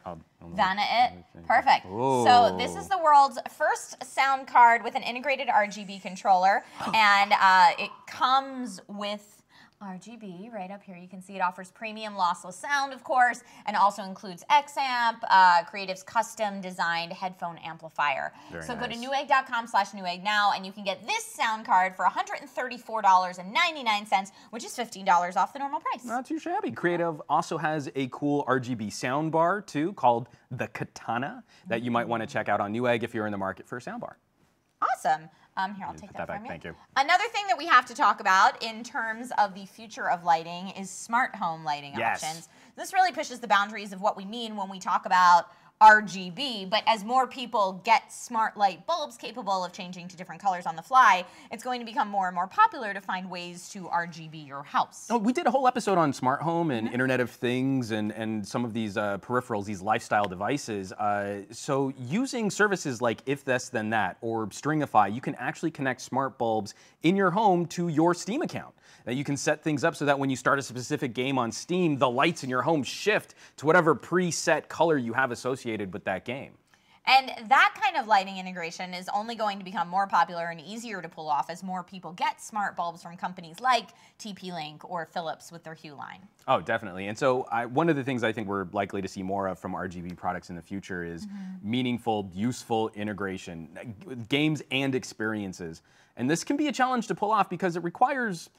Vanna it? Perfect. So this is the world's first sound card with an integrated RGB controller. And it comes with RGB right up here. You can see it offers premium lossless sound, of course, and also includes X-Amp, Creative's custom designed headphone amplifier. Very so go to nice. Newegg.com/Newegg now, and you can get this sound card for $134.99, which is $15 off the normal price. Not too shabby. Creative also has a cool RGB soundbar too, called the Katana, that you might want to check out on Newegg if you're in the market for a soundbar. Awesome. Here, I'll take put that that back, from you. thank you. Another thing that we have to talk about in terms of the future of lighting is smart home lighting Yes. options. This really pushes the boundaries of what we mean when we talk about RGB, but as more people get smart light bulbs capable of changing to different colors on the fly, it's going to become more and more popular to find ways to RGB your house. Oh, we did a whole episode on smart home and Internet of Things and some of these peripherals, these lifestyle devices. So using services like If This Then That or Stringify, you can actually connect smart bulbs in your home to your Steam account. Now you can set things up so that when you start a specific game on Steam, the lights in your home shift to whatever preset color you have associated with that game. And that kind of lighting integration is only going to become more popular and easier to pull off as more people get smart bulbs from companies like TP-Link or Philips with their Hue line. Oh, definitely. And so one of the things I think we're likely to see more of from RGB products in the future is meaningful, useful integration, games and experiences. And this can be a challenge to pull off because it requires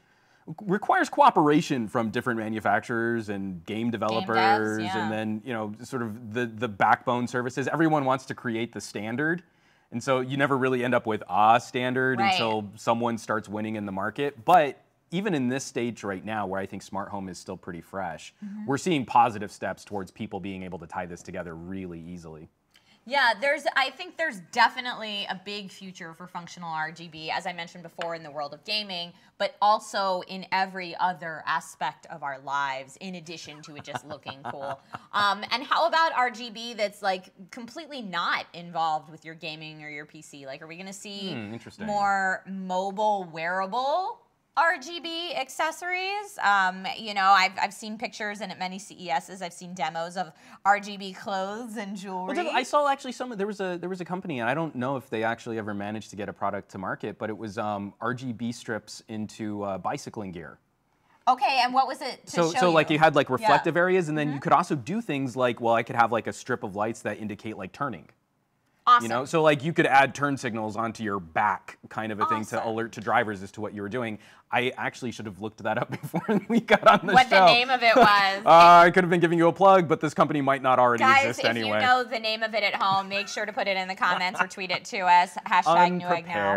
cooperation from different manufacturers and game developers, and then sort of the backbone services. Everyone wants to create the standard, and so you never really end up with a standard until someone starts winning in the market. But even in this stage right now, where I think smart home is still pretty fresh, we're seeing positive steps towards people being able to tie this together really easily. Yeah, I think there's definitely a big future for functional RGB, as I mentioned before, in the world of gaming, but also in every other aspect of our lives, in addition to it just looking cool. And how about RGB that's like completely not involved with your gaming or your PC? Like, are we going to see more mobile wearable RGB accessories? I've seen pictures, and at many CESs, I've seen demos of RGB clothes and jewelry. Well, I saw actually there was a company, and I don't know if they actually ever managed to get a product to market, but it was RGB strips into bicycling gear. Okay, and what was it to show So like you had like reflective areas, and then Mm-hmm. you could also do things like, well, I could have like a strip of lights that indicate like turning. Awesome. You know, so like you could add turn signals onto your back, kind of a thing, to Awesome. alert to drivers as to what you were doing. I actually should have looked that up before we got on the show. What the name of it was. I could have been giving you a plug, but this company might not already exist anyway. Guys, if you know the name of it at home, make sure to put it in the comments or tweet it to us. Hashtag Newegg Now.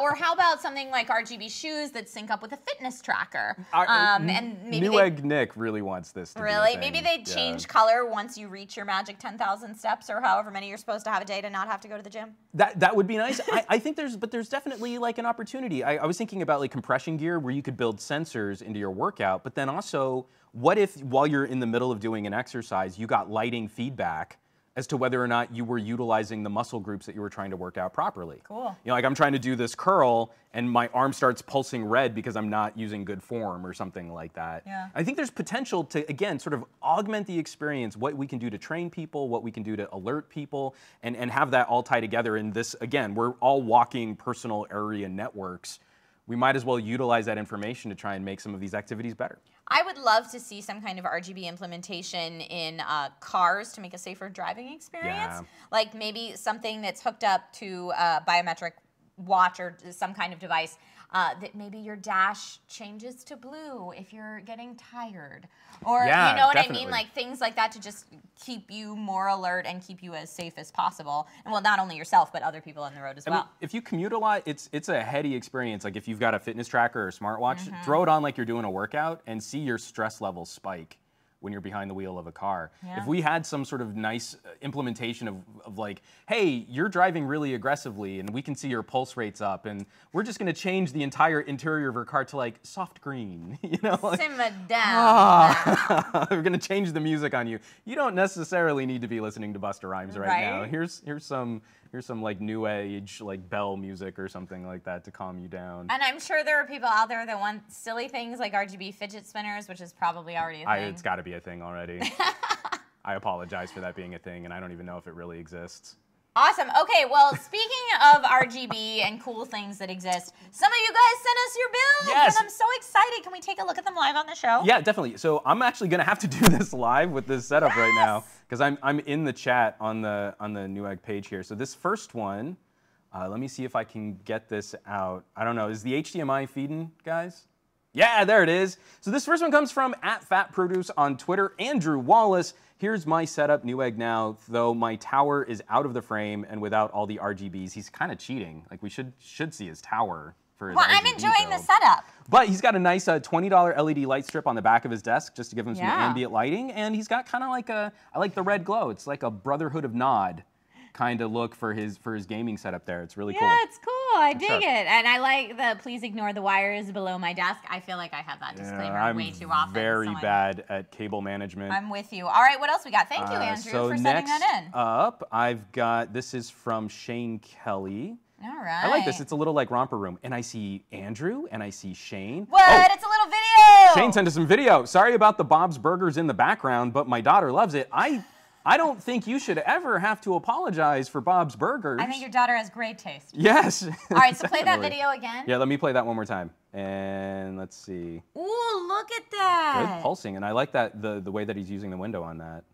Or how about something like RGB shoes that sync up with a fitness tracker? And maybe Newegg Nick really wants this to be a thing. Maybe they change color once you reach your magic 10,000 steps or however many you're supposed to have a day to not have to go to the gym. That would be nice. I think there's definitely like an opportunity. I was thinking about about like compression gear where you could build sensors into your workout, but then also, what if while you're in the middle of doing an exercise, you got lighting feedback as to whether or not you were utilizing the muscle groups that you were trying to work out properly? Cool. You know, like I'm trying to do this curl and my arm starts pulsing red because I'm not using good form or something like that. Yeah. I think there's potential to, again, sort of augment the experience, what we can do to train people, what we can do to alert people, and have that all tie together in this, again, we're all walking personal area networks. We might as well utilize that information to try and make some of these activities better. I would love to see some kind of RGB implementation in cars to make a safer driving experience. Yeah. Like maybe something that's hooked up to a biometric watch or some kind of device that maybe your dash changes to blue if you're getting tired. Or, Yeah, you know what I definitely. mean? Like things like that to just keep you more alert and keep you as safe as possible. And well, not only yourself, but other people on the road as I well. mean, if you commute a lot, it's a heady experience. Like if you've got a fitness tracker or smartwatch, Mm-hmm. throw it on like you're doing a workout and see your stress levels spike when you're behind the wheel of a car. Yeah. If we had some sort of nice implementation of like, hey, you're driving really aggressively and we can see your pulse rates up and we're just gonna change the entire interior of your car to like soft green, you know? Like, Simmer down. we're gonna change the music on you. You don't necessarily need to be listening to Busta Rhymes right now. Right? Here's some like new age like bell music or something like that to calm you down. And I'm sure there are people out there that want silly things like RGB fidget spinners, which is probably already a thing. It's got to be a thing already. I apologize for that being a thing, and I don't even know if it really exists. Awesome. Okay, well, speaking of RGB and cool things that exist, some of you guys sent us your builds, Yes. and I'm so excited. Can we take a look at them live on the show? Yeah, definitely. So I'm actually gonna have to do this live with this setup right now because I'm in the chat on the Newegg page here. So this first one, let me see if I can get this out. I don't know. Is the HDMI feeding, guys? Yeah, there it is. So this first one comes from @FatProduce on Twitter. Andrew Wallace. Here's my setup, Newegg now, though my tower is out of the frame and without all the RGBs. He's kind of cheating. Like we should see his tower for his Well, I'm RGB enjoying the build. setup. But he's got a nice $20 LED light strip on the back of his desk just to give him some Yeah. ambient lighting. And he's got kind of like I like the red glow. It's like a Brotherhood of Nod kind of look for his gaming setup there. It's really cool. Yeah, it's cool. I dig sharp. it. And I like the please ignore the wires below my desk. I feel like I have that disclaimer I'm way too often. very so I'm- bad at cable management. I'm with you. All right, what else we got? Thank you, Andrew, so for setting next that in. up, I've got, this is from Shane Kelly. All right. I like this. It's a little like Romper Room. And I see Andrew and I see Shane. What? Oh, It's a little video. Shane sent us some video. Sorry about the Bob's Burgers in the background, but my daughter loves it. I don't think you should ever have to apologize for Bob's Burgers. I think your daughter has great taste. Yes. All right, so play that Definitely. video again. Yeah, let me play that one more time. And let's see. Ooh, look at that. Good pulsing. And I like that the way that he's using the window on that.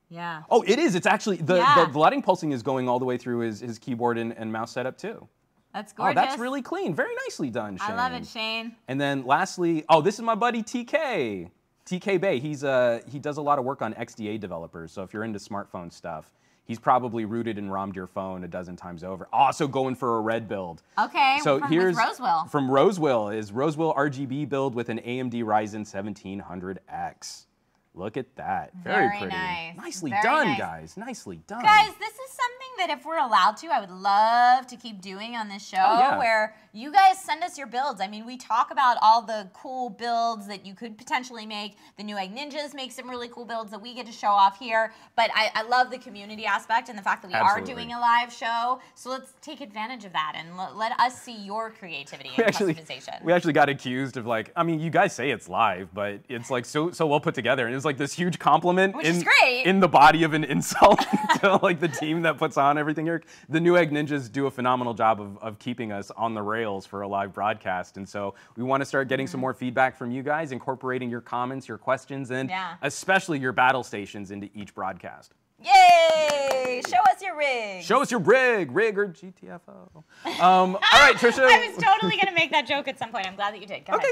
Yeah. Oh, it is. It's actually, Yeah. the lighting pulsing is going all the way through his keyboard and mouse setup too. That's Oh, gorgeous. that's really clean. Very nicely done, Shane. I love it, Shane. And then lastly, oh, this is my buddy TK. TK Bay. He does a lot of work on XDA developers. So if you're into smartphone stuff, he's probably rooted and ROMmed your phone a dozen times over. Also going for a red build. Okay, So with here's Rosewell. from Rosewell is Rosewell RGB build with an AMD Ryzen 1700X. Look at that. Very Very pretty. nice. Nicely Very done, nice. guys. Nicely done. Guys, this is something that if we're allowed to, I would love to keep doing on this show, yeah. where you guys send us your builds. I mean, we talk about all the cool builds that you could potentially make. The Newegg Ninjas make some really cool builds that we get to show off here. But I love the community aspect and the fact that we Absolutely. are doing a live show. So let's take advantage of that and let us see your creativity and customization. We actually got accused of like, I mean, you guys say it's live, but it's like so well put together, and it's like this huge compliment Which is great. in the body of an insult to like the team that puts on everything here. The Newegg Ninjas do a phenomenal job of keeping us on the rails for a live broadcast, and so we want to start getting some more feedback from you guys, incorporating your comments, your questions, and Yeah. especially your battle stations into each broadcast. Yay! Show us your rig. Show us your rig or GTFO. All right, Trisha. I was totally going to make that joke at some point. I'm glad that you did. Go Okay,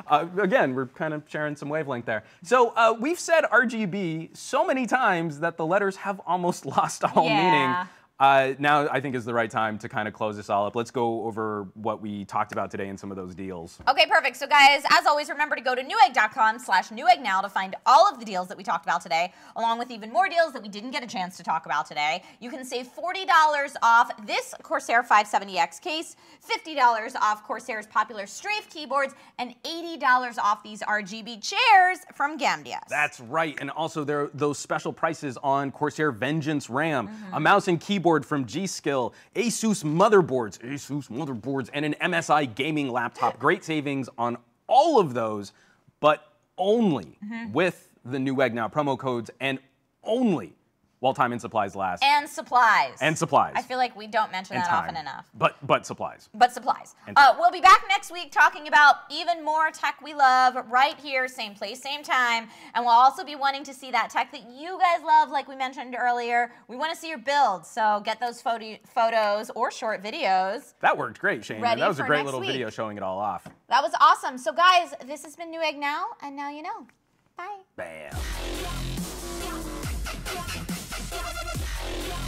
ahead. good. Again, we're kind of sharing some wavelength there. So we've said RGB so many times that the letters have almost lost all Yeah. meaning. now I think is the right time to kind of close this all up. Let's go over what we talked about today and some of those deals. Okay, perfect. So guys, as always, remember to go to newegg.com/newegg now to find all of the deals that we talked about today, along with even more deals that we didn't get a chance to talk about today. You can save $40 off this Corsair 570X case, $50 off Corsair's popular Strafe keyboards, and $80 off these RGB chairs from Gamdias. That's right, and also there are those special prices on Corsair Vengeance RAM, a mouse and keyboard from G-Skill, Asus motherboards, and an MSI gaming laptop. Great savings on all of those, but only with the Newegg Now promo codes and only while time and supplies last. And supplies. And supplies. I feel like we don't mention And that time. often enough. But supplies. But supplies. And We'll be back next week talking about even more tech we love right here, same place, same time. And we'll also be wanting to see that tech that you guys love, like we mentioned earlier. We want to see your builds, so get those photos or short videos. That worked great, Shane. Ready That was a for great next little week. video showing it all off. That was awesome. So guys, this has been Newegg Now, and now you know. Bye. Bam. Yeah.